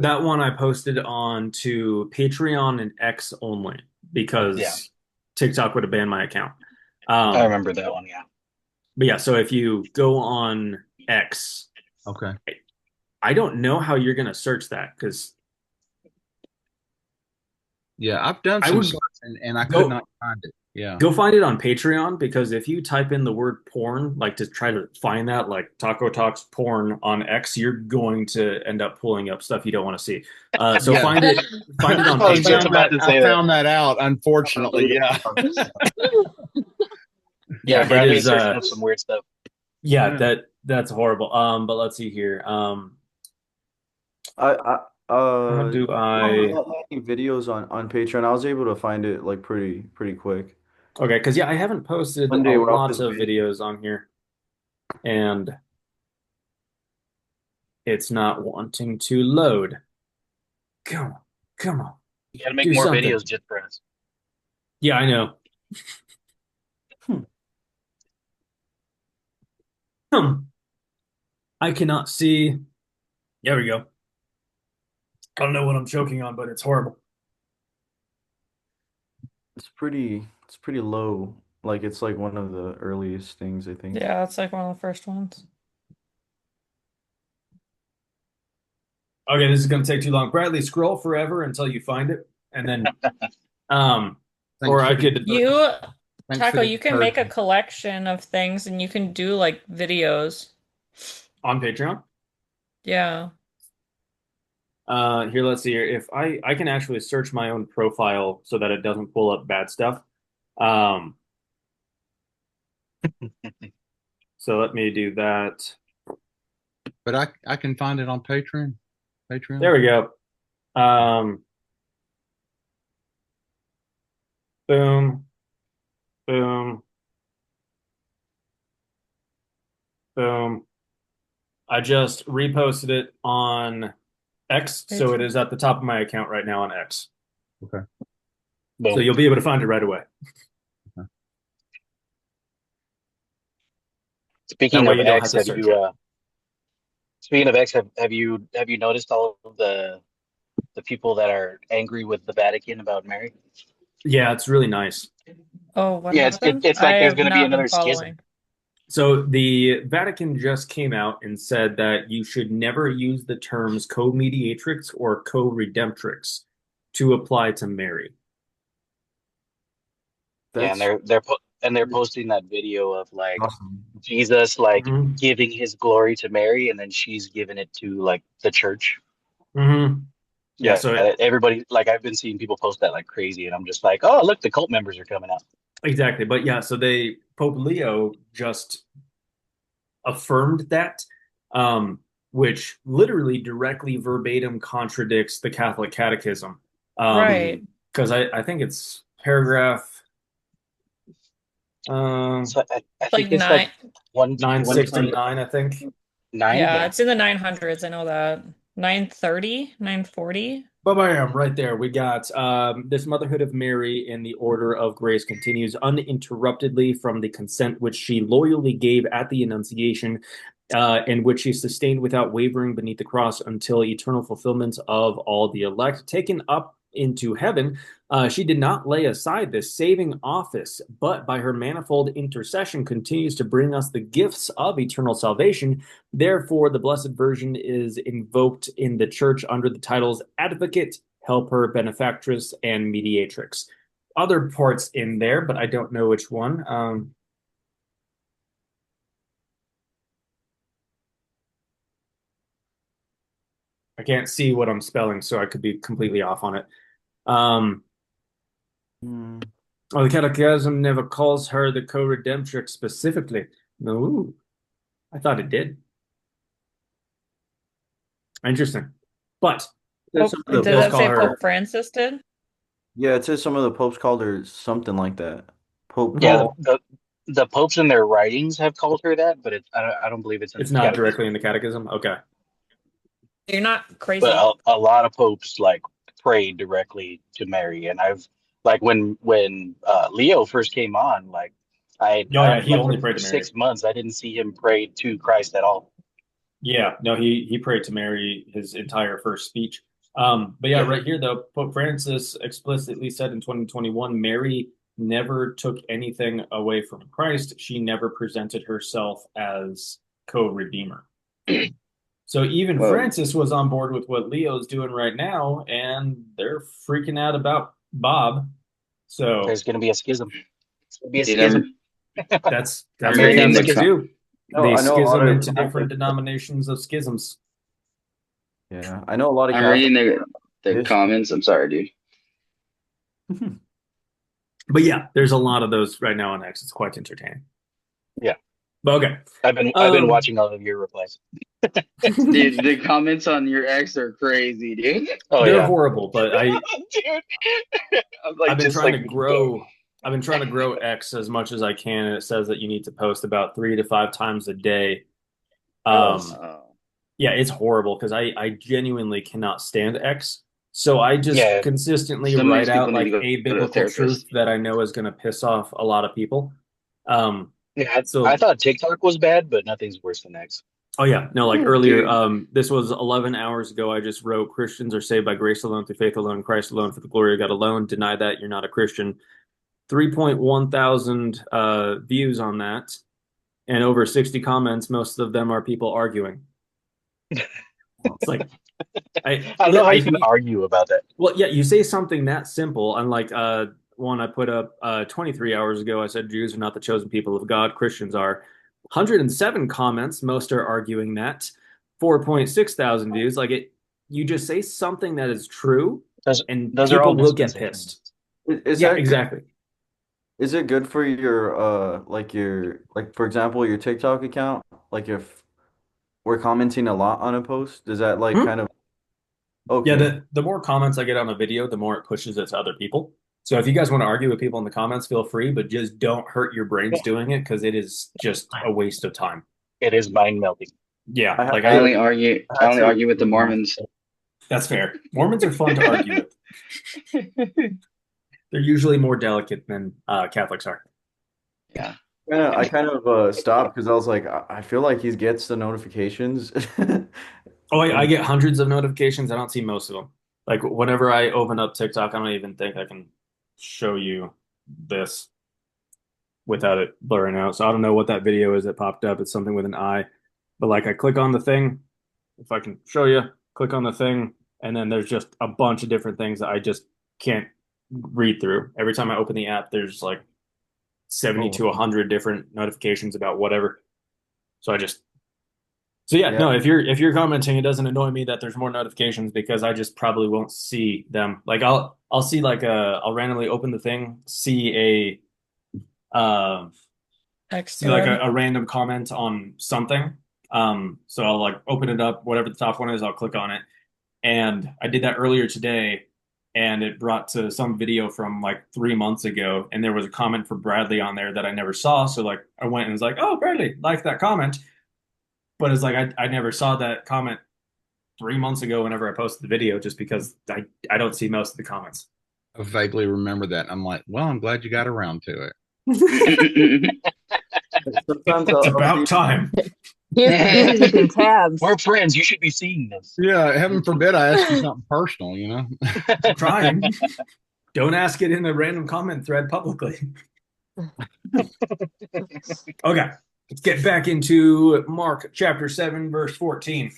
That one I posted on to Patreon and X only Yeah, because TikTok would have banned my account. I Um, remember that one. Yeah. but yeah, so if you go on X, Okay. I don't know how you're gonna search that because Yeah, I've done I some would searching and I could go not find it. Yeah. go find it on Patreon because if you type in the word porn, like to try to find that, like Taco Talks porn on X, you're going to end up pulling up stuff you don't want to see. So Yeah. find it on I was just Patreon. about to say I that. found that out, unfortunately. Yeah. Yeah, It Bradley is searching up some weird stuff. yeah, that's horrible. But let's see here. I How do don't I? have any videos on Patreon. I was able to find it like pretty quick. Okay, because yeah, I haven't posted One a day we're off lot this of base. videos on here, and it's not wanting to load. Come on, come on, You got to make do more something. videos just for us. Yeah, I know. I cannot see. There we go. I don't know what I'm choking on, but it's horrible. It's pretty low. Like it's like one of the earliest things I think. Yeah, it's like one of the first ones. Okay, this is going to take too long. Bradley, scroll forever until you find it, and then, um, Thanks or for I the could. You, thanks for Taco, the you can make a encouragement. collection of things and you can do like videos. On Patreon. Yeah. Here, let's see here. If I can actually search my own profile so that it doesn't pull up bad stuff. Um, so let me do that. But I can find it on Patreon. Patreon. There we go. Boom, boom, boom. I just reposted it on X, so it is at the top of my account right now on X. Okay. So Boom. you'll be able to find it right away. Okay. That Speaking way of you don't have X, to have search you it. speaking of X, have you noticed all of the people that are angry with the Vatican about Mary? Yeah, it's really nice. Oh, what Yeah, happened? it's I like there's have going to be not been another schism. following. So the Vatican just came out and said that you should never use the terms co-mediatrix or co-redemptrix to apply to Mary. Yeah, and That's they're posting that video of like awesome. Jesus like Hmm. giving his glory to Mary, and then she's giving it to like the church. Hmm. Yeah, Yeah, so everybody like I've been seeing people post that like crazy, and I'm just like, oh, look, the cult members are coming out. exactly. But yeah, so Pope Leo just affirmed that, which literally directly verbatim contradicts the Catholic Catechism. Right. Because I think it's paragraph So I Like think it's like nine. one twenty 969, I think. nine. Yeah, Yeah, it's in the 900s. I know that. 930, 940. But bam, right there. We got this Motherhood of Mary in the Order of Grace continues uninterruptedly from the consent which she loyally gave at the Annunciation, and which she sustained without wavering beneath the cross until eternal fulfillment of all the elect. Taken up into heaven, she did not lay aside this saving office, but by her manifold intercession continues to bring us the gifts of eternal salvation. Therefore, the Blessed Virgin is invoked in the Church under the titles Advocate, Helper, Benefactress, and Mediatrix. Other parts in there, but I don't know which one. I can't see what I'm spelling, so I could be completely off on it. Um, Hmm. oh, the Catechism never calls her the co-redemptrix specifically. No, I thought it did. Interesting. But There's Pope, some of did the it does that call say popes. her. Pope Francis did? Yeah, it says some of the popes called her something like that. Pope yeah. Paul. The popes in their writings have called her that, but I don't believe it's in It's the not catechism. directly in the Catechism. Okay. You're not But crazy. a lot of popes like prayed directly to Mary, and I've like when Leo first came on, like Oh I yeah, he like for only the prayed to first Mary. 6 months I didn't see him pray to Christ at all. Yeah, no, he prayed to Mary his entire first speech. But yeah, Yeah, right here though, Pope Francis explicitly said in 2021, Mary never took anything away from Christ. She never presented herself as co-redeemer. So even Well, Francis was on board with what Leo's doing right now, and they're freaking out about Bob. So there's gonna be a schism. It's gonna be a dude, schism. that's I'm what reading the Catholics com do. No, They I know a lot schism of into different Catholics. denominations of schisms. Yeah, I know a lot of I'm reading Catholics. the comments. I'm sorry, dude. But yeah, there's a lot of those right now on X. It's quite entertaining. Yeah, But okay. I've been watching all of your replies. Dude, the comments on your ex are crazy, dude. Oh They're yeah, horrible, but dude. I'm I've like been just trying like to grow I've been trying to grow X as much as I can, and it says that you need to post about 3 to 5 times a day. Gross. Um, Oh, yeah, it's horrible because I genuinely cannot stand X. So I just yeah. consistently some of write these people out need to like go a to a biblical truth therapist. that I know is going to piss off a lot of people. Um, Yeah, I so thought TikTok was bad, but nothing's worse than X. oh yeah, no, like Oh, earlier, dude. this was 11 hours ago. I just wrote Christians are saved by grace alone, through faith alone, Christ alone, for the glory of God alone. Deny that, you're not a Christian. 3.1 thousand views on that, and over 60 comments. Most of them are people arguing. It's like I don't know how you can argue about that. well, yeah, you say something that simple. Unlike one I put up 23 hours ago, I said Jews are not the chosen people of God, Christians are. 107 comments, most are arguing that. 4.6 thousand views. Like it, you just say something that is true, Those and those are all people will get dispensationalists. pissed. Is Yeah, that good? exactly. Is it good for your like for example your TikTok account? Like if we're commenting a lot on a post, does that like Hmm? kind of Yeah, okay? the more comments I get on a video, the more it pushes it to other people. So if you guys want to argue with people in the comments, feel free, but just don't hurt your brains doing it because it is just a waste of time. It is mind melting. Yeah, I like I had only to- argue. I I had only to argue with the remove Mormons. that's fair. Mormons are fun to argue with. They're usually more delicate than Catholics are. Yeah. I kind of stopped because I was like, I feel like he gets the notifications. Oh, I get hundreds of notifications. I don't see most of them. Like whenever I open up TikTok, I don't even think I can show you this without it blurring out. So I don't know what that video is that popped up. It's something with an eye. But like I click on the thing, if I can show you, click on the thing, and then there's just a bunch of different things that I just can't read through. Every time I open the app, there's like 70 to 100 different notifications about whatever. So yeah, Yeah. no, if you're commenting, it doesn't annoy me that there's more notifications because I just probably won't see them. Like I'll see like I'll randomly open the thing, see X see like thread. a random comment on something. So I'll like open it up, whatever the top one is, I'll click on it. And I did that earlier today, and it brought to some video from like 3 months ago, and there was a comment for Bradley on there that I never saw. So like I went and was like, "Oh, Bradley, like that comment," but it's like I never saw that comment 3 months ago whenever I posted the video, just because I don't see most of the comments. I vaguely remember that. And I'm like, well, I'm glad you got around to it. Sometimes It's I'll about see- time. He's keeping tabs. We're friends. You should be seeing this. Yeah, heaven forbid I ask you something personal, you know? I'm trying. Don't ask it in a random comment thread publicly. Okay, let's get back into Mark chapter 7, verse 14.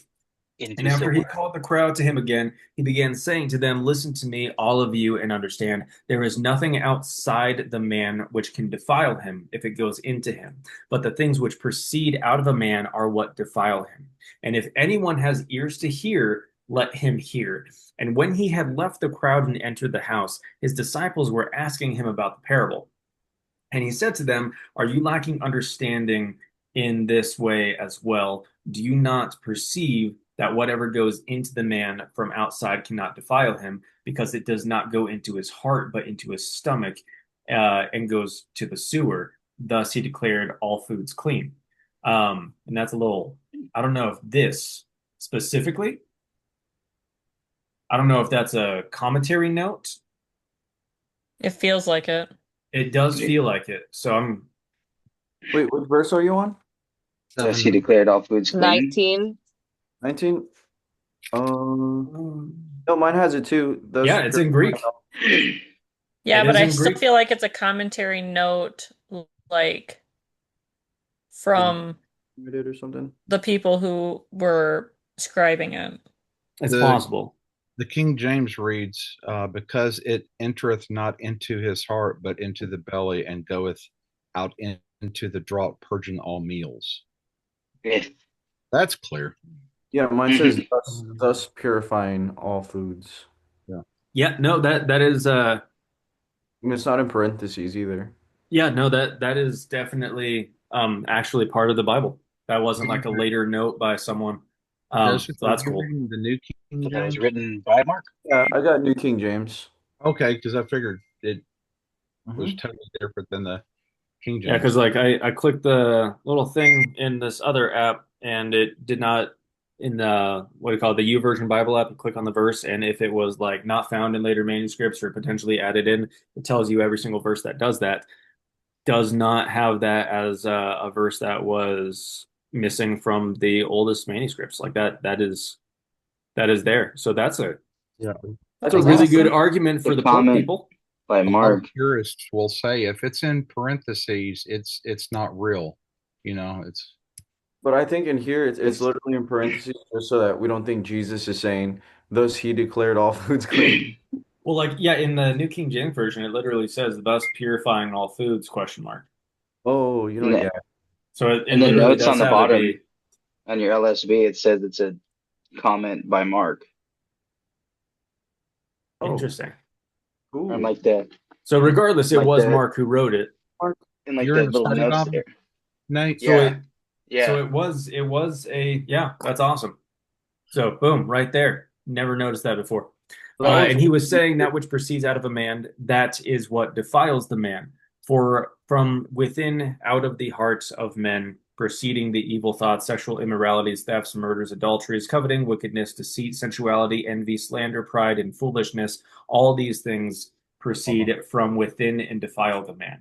And after he called the crowd to him again, he began saying to them, "Listen to me, all of you, and understand. There is nothing outside the man which can defile him if it goes into him. But the things which proceed out of a man are what defile him. And if anyone has ears to hear, let him hear." And when he had left the crowd and entered the house, his disciples were asking him about the parable. And he said to them, "Are you lacking understanding in this way as well? Do you not perceive that whatever goes into the man from outside cannot defile him, because it does not go into his heart, but into his stomach, and goes to the sewer? Thus he declared all foods clean." And that's a little, I don't know if this specifically, I don't know if that's a commentary note. It feels like it. It does feel like it. So I'm, Wait, which verse are you on? Thus he declared all foods clean. 19. 19? No, mine has it too. Those yeah, it's in Greek. Yeah, It but is I in still Greek. feel like it's a commentary note, like from Or something. the people who were scribing it. It's The- possible. The King James reads, because it entereth not into his heart, but into the belly, and goeth out into the draught, purging all meals. That's clear. Yeah, mine says thus purifying all foods. Yeah, no, that is I mean, it's not in parentheses either. yeah, no, that is definitely actually part of the Bible. That wasn't like a later note by someone. Joseph, So that's are you cool. reading the New King That James? was written by Mark. Yeah, I got New King James. Okay, because I figured it was Mhm. totally different than the King Yeah, James. because like I clicked the little thing in this other app and it did not in the what do you call it, the YouVersion Bible app. You click on the verse, and if it was like not found in later manuscripts or potentially added in, it tells you every single verse that does that. Does not have that as a verse that was missing from the oldest manuscripts. Like that is there. So that's a That's a really awesome. good argument for The the poor comment- people. By A lot of Mark. purists will say if it's in parentheses, it's not real. You know, it's But I think in here it's literally in parentheses just so that we don't think Jesus is saying, "Thus he declared all foods clean." Well, like yeah, in the New King James Version, it literally says thus purifying all foods ? Oh, you know, Yeah. yeah. So it And the literally notes does on the have to bottom. be- On your LSB, it says it's a comment by Mark. Oh, Interesting. cool. On like the So regardless, it Like was the- Mark who wrote it. in like You're the in a little study notes Bible? there. Nate. So Yeah. it Yeah. so it was a yeah, that's awesome. So boom, right there. Never noticed that before. And he was saying that which proceeds out of a man, that is what defiles the man. For from within, out of the hearts of men, proceeding the evil thoughts, sexual immoralities, thefts, murders, adulteries, coveting, wickedness, deceit, sensuality, envy, slander, pride, and foolishness. All these things proceed from within and defile the man.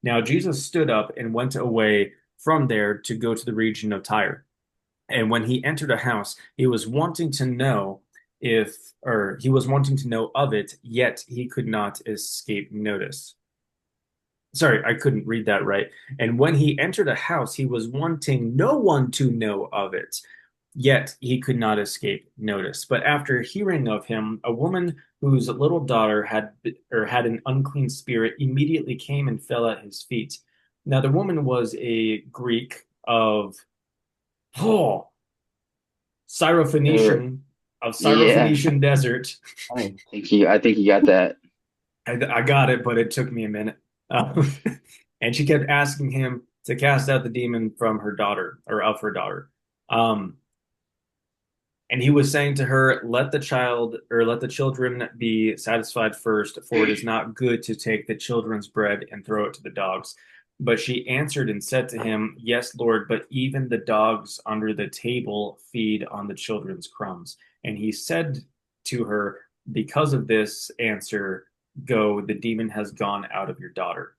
Now Jesus stood up and went away from there to go to the region of Tyre. And when he entered a house, he was wanting to know of it, yet he could not escape notice. Sorry, I couldn't read that right. And when he entered a house, he was wanting no one to know of it, yet he could not escape notice. But after hearing of him, a woman whose little daughter had an unclean spirit immediately came and fell at his feet. Now the woman was a Greek of Syrophoenician desert. I think you got that. I got it, but it took me a minute. And she kept asking him to cast out the demon from her daughter, or of her daughter. And he was saying to her, let the children be satisfied first, for it is not good to take the children's bread and throw it to the dogs. But she answered and said to him, yes, Lord, but even the dogs under the table feed on the children's crumbs. And he said to her, because of this answer, go, the demon has gone out of your daughter.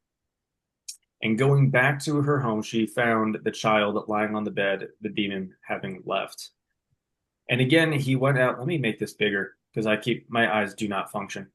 And going back to her home, she found the child lying on the bed, the demon having left. And again, he went out. Let me make this bigger because my eyes do not function.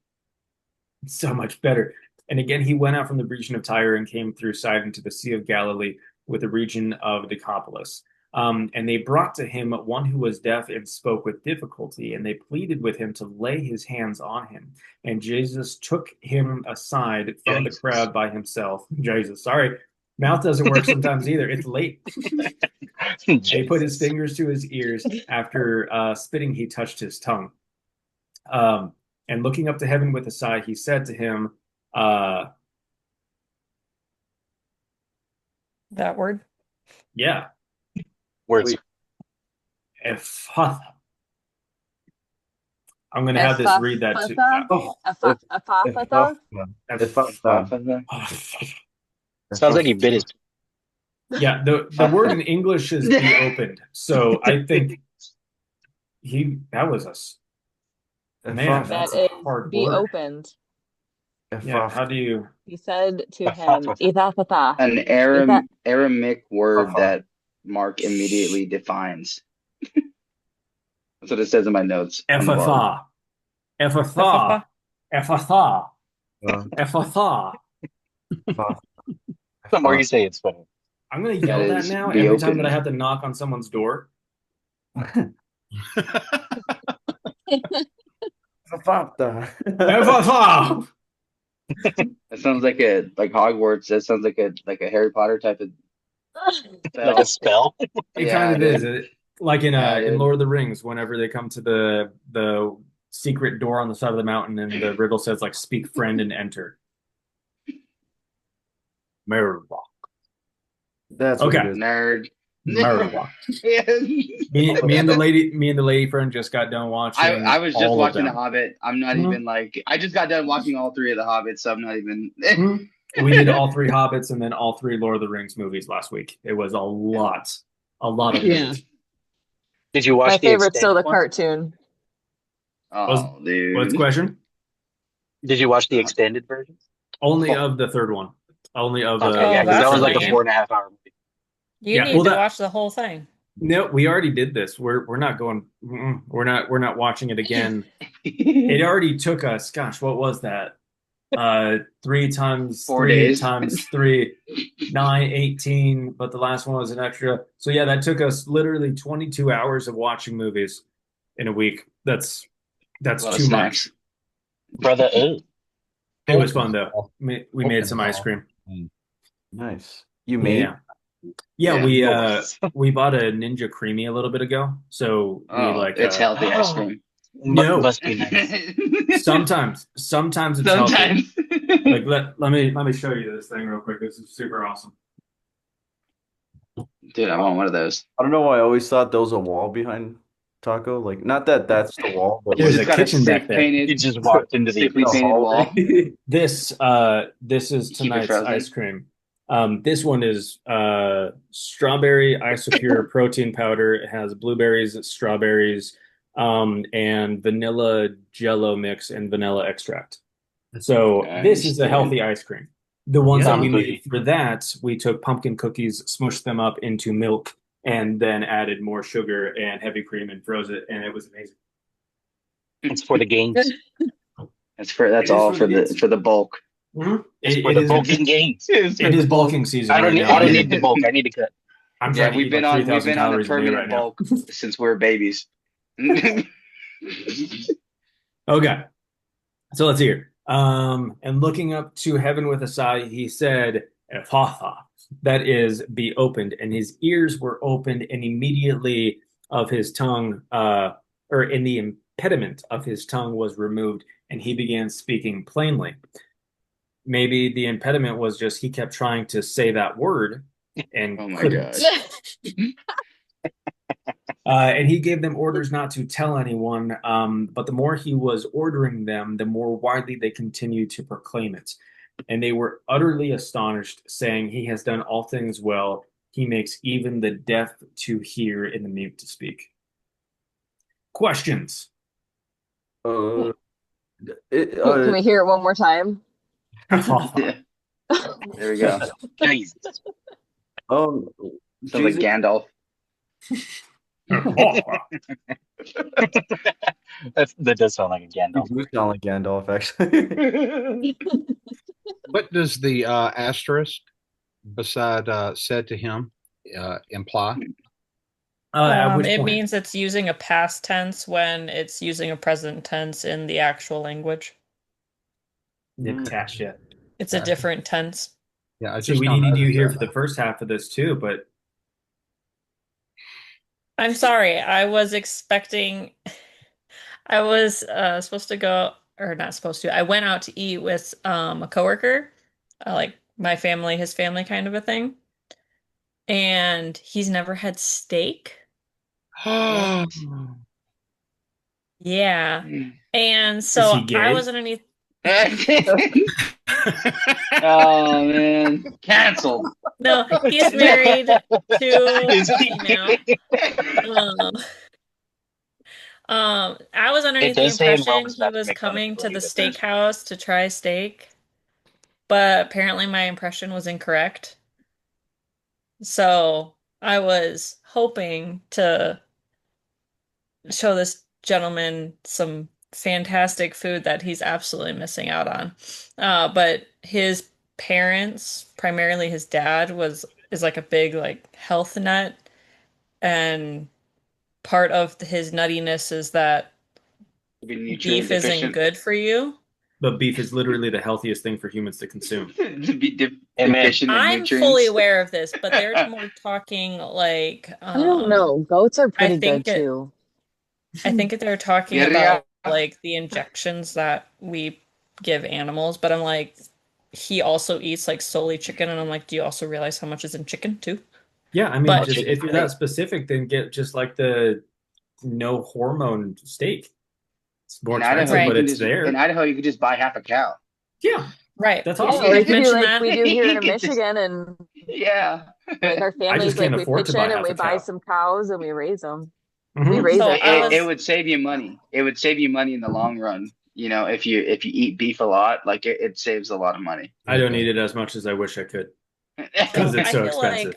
It's so much better. And again, he went out from the region of Tyre and came through Sidon to the Sea of Galilee with the region of Decapolis. And they brought to him one who was deaf and spoke with difficulty, and they pleaded with him to lay his hands on him. And Jesus took him aside from the crowd by himself. Jesus, sorry. Mouth doesn't work sometimes either. It's late. He put his fingers to his ears. After spitting, he touched his tongue. And looking up to heaven with a sigh, he said to him, that word? Yeah. Words. Ephatha. I'm going to have this read that too. Sounds like he bit his. Yeah, the word in English is be opened. So I think that was us. Man, that's a hard be word. Opened. Yeah, how do you? He said to him, Ephatha. An Aramaic word that Mark immediately defines. That's what it says in my notes. Ephatha. Ephatha. Ephatha. Ephatha. The more you say, it's funny. I'm going to yell that now every time that I have to knock on someone's door. Ephatha. Ephatha. That sounds like Hogwarts. That sounds like a Harry Potter type of spell. Like a spell. It kind of is. Like in Lord of the Rings, whenever they come to the secret door on the side of the mountain, and the riddle says like "Speak, friend, and enter." Merlock. That's okay. What it is. Nerd. Merlock. me and the lady friend just got done watching. I was just watching The Hobbit. I'm not even like. I just got done watching all three of the Hobbits, so I'm not even. We did all three Hobbits and then all three Lord of the Rings movies last week. It was a lot of movies. Did you watch my the favorite's still the one? cartoon? Oh, dude. What's the question? Did you watch the extended version? Only of the third one. Only of the. Okay, yeah, because that was like a 4.5-hour movie. You need to watch the whole thing. No, we already did this. We're not going. We're not watching it again. It already took us. Gosh, what was that? 3 times 4 3 days times 3, 9, 18. But the last one was an extra. So yeah, that took us literally 22 hours of watching movies in a week. That's too much, brother. It was fun though. We made some ice cream. Nice. You made? Yeah, we bought a Ninja Creamy a little bit ago. So it's healthy ice cream. No, must be nice. Sometimes it's healthy. Like let me show you this thing real quick. This is super awesome. Dude, I want one of those. I don't know why I always thought there was a wall behind taco. Like, not that that's the wall, but There's He's a like, got a kitchen back sick there. You painted, just walked into the sickly abyss. painted wall. This is Keep it tonight's frozen. ice cream. This one is strawberry isopure protein powder. It has blueberries, strawberries, and vanilla jello mix and vanilla extract. So this Nice, is a dude. healthy ice cream. The ones that we Sounds made bougie. for that, we took pumpkin cookies, smushed them up into milk, and then added more sugar and heavy cream and froze it, and it was amazing. It's for the gains. That's It is all for the gains. for the bulk. It's It, for it the is bulking gains. it is bulking season I don't right need. now. I don't need the bulk. I need to cut. I'm Yeah, trying to we've eat been like on 3,000 the calories a day permanent right now. bulk since we were babies. Okay, so let's hear. And looking up to heaven with a sigh, he said, "Ephphatha," that is, be opened, and his ears were opened, and immediately of his tongue, or in the impediment of his tongue was removed, and he began speaking plainly. Maybe the impediment was just he kept trying to say that word and Oh my couldn't. gosh. And he gave them orders not to tell anyone, but the more he was ordering them, the more widely they continued to proclaim it. And they were utterly astonished, saying, "He has done all things well. He makes even the deaf to hear and the mute to speak." Questions? uh, it, Can we hear it one more time? Yeah, there we go. Jesus. um, Sounds like Jesus, Gandalf. That does sound like a you Gandalf. do sound like Gandalf, actually. What does the asterisk beside said to him imply? At which It point? means it's using a past tense when it's using a present tense in the actual language. Natasha. It's a different tense. Yeah, I See, just we don't needed you notice here that. for the first half of this too, but I'm sorry. I was expecting. I was supposed to go, or not supposed to. I went out to eat with a coworker, like my family, his family, kind of a thing. And he's never had steak. Yeah. And is so he I gay? was underneath. Oh man, canceled. No, he's married to Is a he- female. I was It underneath the does say in impression Romans he not to was make fun of coming to anybody the that there's. steakhouse to try steak, but apparently my impression was incorrect. So I was hoping to show this gentleman some fantastic food that he's absolutely missing out on. But his parents, primarily his dad, is like a big like health nut, and part of his nuttiness is that Be nutrient beef isn't deficient. good for you. But beef is literally the healthiest thing for humans to consume. Be Amen. deficient in I'm nutrients. fully aware of this, but they're more talking like I don't know. Goats are pretty good think it- too. I think they're talking Yeah. about like the injections that we give animals, but I'm like, he also eats like solely chicken, and I'm like, do you also realize how much is in chicken too? Yeah, I mean, But- just if you're that specific, then get just like the no hormone steak. It's more In expensive, Right. but you it's can there. in Idaho, you could just buy half a cow. Yeah, Right. That's Yeah, awesome. Or you you could do mentioned like that. we do here in You just- Michigan, and Yeah. like our families, can't like we afford pitch to buy in and half we a buy cow. some cows and we raise them. Mhm. We raise So our I cows. It would save you money. It would save you money in the long run. You know, if you eat beef a lot, like it saves a lot of money. I don't eat it as much as I wish I could because I it's so feel expensive. like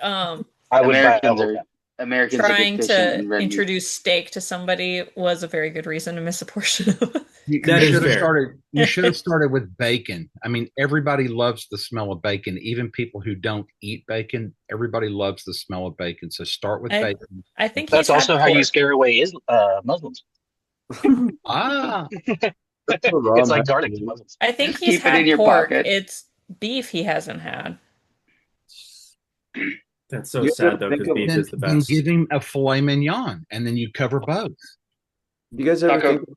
I would buy a Americans whole are cow. Americans are trying deficient to in red meat. introduce steak to somebody was a very good reason to miss a portion of it. That is should have fair. started. You should have started with bacon. I mean, everybody loves the smell of bacon. Even people who don't eat bacon, everybody loves the smell of bacon. So start with I- bacon. I think That's he's had also how you pork. scare away Muslims. Ah, It's like garlic to Muslims. I think Just he's keep it had in your pork. pocket. It's beef he hasn't had. That's so You sad ever though, think because of- beef then, is the then best. give him a filet mignon, and then you cover both. You guys ever Taco. think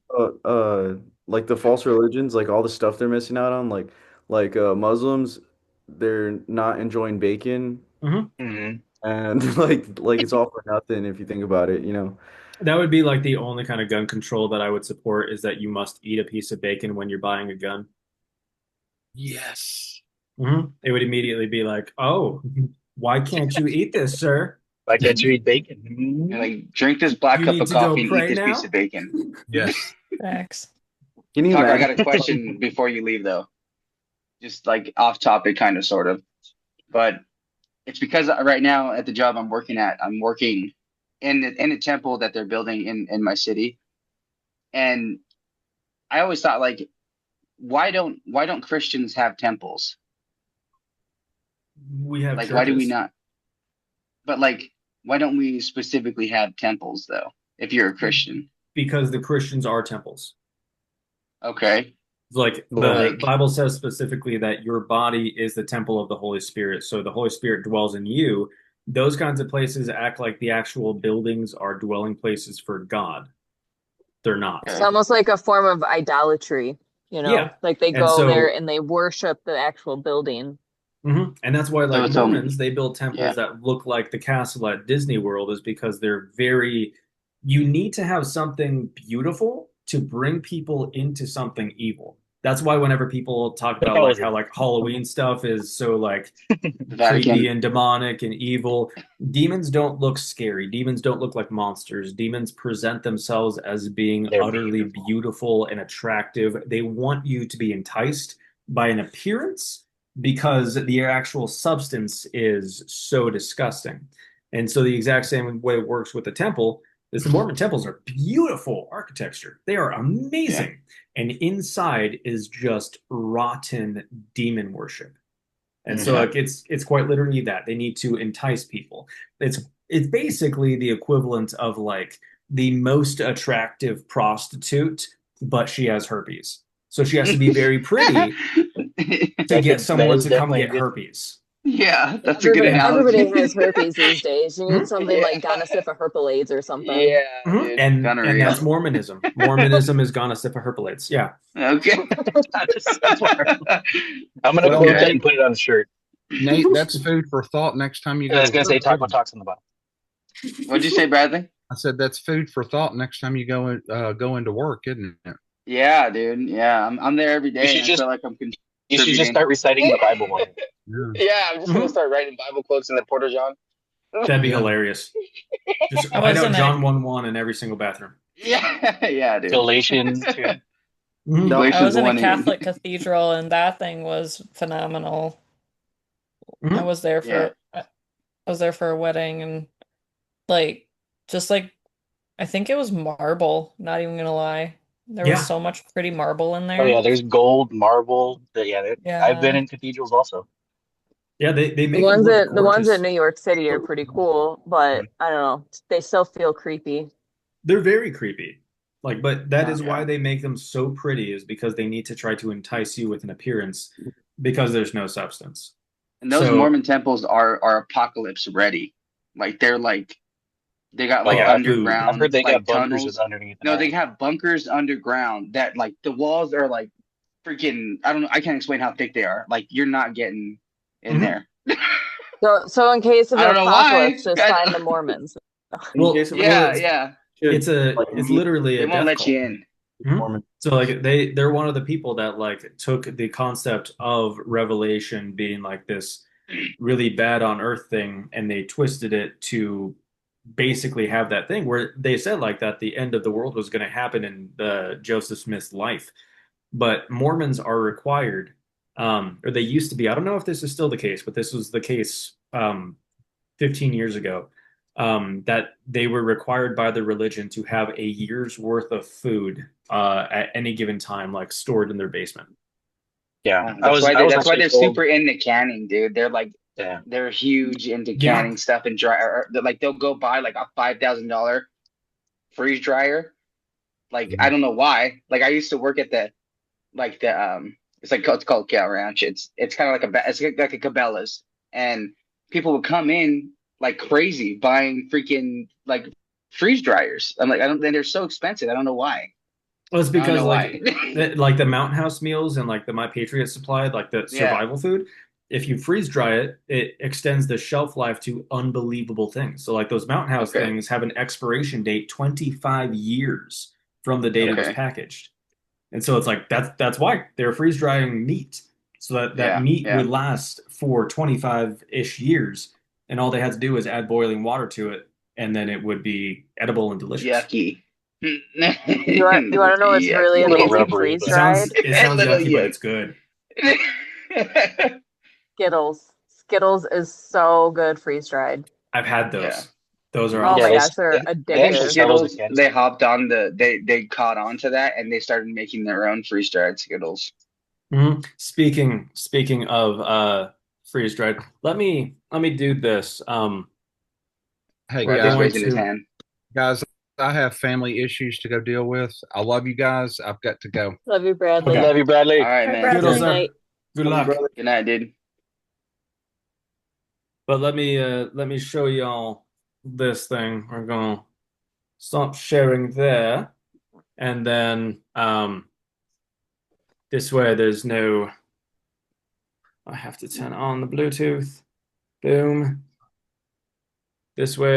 about like the false religions, like all the stuff they're missing out on, like Muslims, they're not enjoying bacon, Mm-hmm. and like it's all for nothing if you think about it, you know. That would be like the only kind of gun control that I would support is that you must eat a piece of bacon when you're buying a gun. Yes. It would immediately be like, oh, why can't you eat this, sir? Why can't you eat bacon? And like, drink this black You cup need of to go coffee and eat pray this piece now? of bacon. Yes. Facts. Can you Tucker, I got imagine? a question before you leave, though. Just like off topic, kind of, sort of. But it's because right now at the job I'm working at, I'm working in a temple that they're building in my city. And I always thought, like, why don't Christians have temples? We have Like, why do we churches not? But like, why don't we specifically have temples though? If you're a Christian, because the Christians are temples. okay. Like Well, the Like, Bible says specifically that your body is the temple of the Holy Spirit. So the Holy Spirit dwells in you. Those kinds of places act like the actual buildings are dwelling places for God. They're not. It's okay. almost like a form of idolatry, Yeah. like they And go there so, and they worship the actual building. and that's why, So like it's Mormons, they build yeah. temples that look like the castle at Disney World, is because they're very, you need to have something beautiful to bring people into something evil. That's why whenever people talk about like how like Halloween stuff is so like The creepy Vatican. and demonic and evil, demons don't look scary. Demons don't look like monsters. Demons present themselves as being They're utterly beautiful. beautiful and attractive. They want you to be enticed by an appearance because the actual substance is so disgusting. And so the exact same way it works with the temple is the Mormon temples are beautiful architecture. They are Yeah. amazing. And inside is just rotten demon worship. And so Yeah. like it's quite literally that. They need to entice people. It's basically the equivalent of like the most attractive prostitute, but she has herpes. So she has to be very pretty to get That someone is to come definitely a get good. herpes. Yeah, that's a good Everybody analogy. has herpes these days. You need Mhm. something like Yeah. Gonorrhea herpes or something. Yeah, Mhm. dude. And Gonorrhea. that's Mormonism. Mormonism is gonosypha herpelates. Yeah. Okay. That's where I'm gonna Well, quote that Nate, and put it on a shirt. Nate, that's food for thought next time you I go was to gonna say work, Taco isn't it? Talks on the bottom. What'd you say, Bradley? I said that's food for thought next time you go into work, isn't it? Yeah, dude. Yeah, I'm there every You day, should and I just feel like I'm you should just contributing. start reciting the Bible more. Yeah. Yeah, I'm just gonna Mhm. start writing Bible quotes in the Porta John. That'd be Yeah. hilarious. Just I write was out in a John 1:1 in every single bathroom. Yeah, yeah, dude. Galatians 2. Mhm. No. I Galatians was in a 1 Catholic cathedral and that thing was phenomenal. I Mhm. was there Yeah. for a wedding and like just like I think it was marble, not even gonna lie. There was Yeah. so much pretty marble in Oh there. yeah, there's gold, marble. I've been Yeah. in cathedrals also. Yeah, they The make it ones look that the ones in gorgeous. New York City are pretty cool, but I don't know. They still feel creepy. They're very creepy. Like, but that Yeah. is why Yeah. they make them so pretty, is because they need to try to entice you with an appearance because there's no substance. And those So, Mormon temples are apocalypse ready. Like they got like like food. I've underground heard they got like bunkers tunnels. underneath. No, they have bunkers underground that like the walls are like freaking, I don't know, I can't explain how thick they are. Like you're not getting in Mhm. there. So in case of I an don't know why. apocalypse, just find the Mormons. In Well, case of Yeah, it's yeah. it's like it's me, literally They a won't death let cult. you in. Mhm. Mormon. So like they're one of the people that like took the concept of Revelation being like this really bad on earth thing and they twisted it to basically have that thing where they said like that the end of the world was going to happen in Joseph Smith's life. But Mormons are required, or they used to be. I don't know if this is still the case, but this was the case 15 years ago, that they were required by the religion to have a year's worth of food at any given time, like stored in their basement. Yeah, That's why I was that's why actually they're told. super into canning, dude. They're like Yeah, they're huge into Yeah. canning stuff and dry. Like they'll go buy like a $5,000 freeze dryer. Like I don't know why. Like I used to work at the it's called Cow Ranch. It's kind of like it's like a Cabela's, and people would come in like crazy buying freaking like freeze dryers. I'm like, I don't. And they're so expensive. I don't know why. Well, it's I don't because know like why. like the Mountain House meals and like the My Patriot Supply, like the Yeah. survival food, if you freeze dry it, it extends the shelf life to unbelievable things. So like those Mountain House Okay. things have an expiration date 25 years from the date it was Okay. packaged. And so it's like that's why they're freeze drying meat. So that Yeah, meat yeah. would last for 25-ish years, and all they had to do was add boiling water to it, and then it would be edible and delicious. Yucky. You want to know what's really A little amazing rubbery, freeze but- dried? It sounds Little yucky, but yuck. it's good. Skittles. Skittles is so good freeze dried. I've had those. Yeah. Those are Oh awesome. my they- gosh, they're they actually addictive. sell those in Skittles, cans. they hopped on they caught on to that and they started making their own freeze dried Skittles. Mhm. Speaking of freeze dried, let me do this. Hey We're Bradley's going raising his to- hand. guys, I have family issues to go deal with. I love you guys. I've got to go. Love you, Bradley. Okay. Love you, Bradley. All right, Hi, man. Bradley. Toodles, Good sir. night. Good luck. Good night, dude. But let me show y'all this thing. We're gonna stop sharing there, and then this way there's no. I have to turn on the Bluetooth. Boom. This way.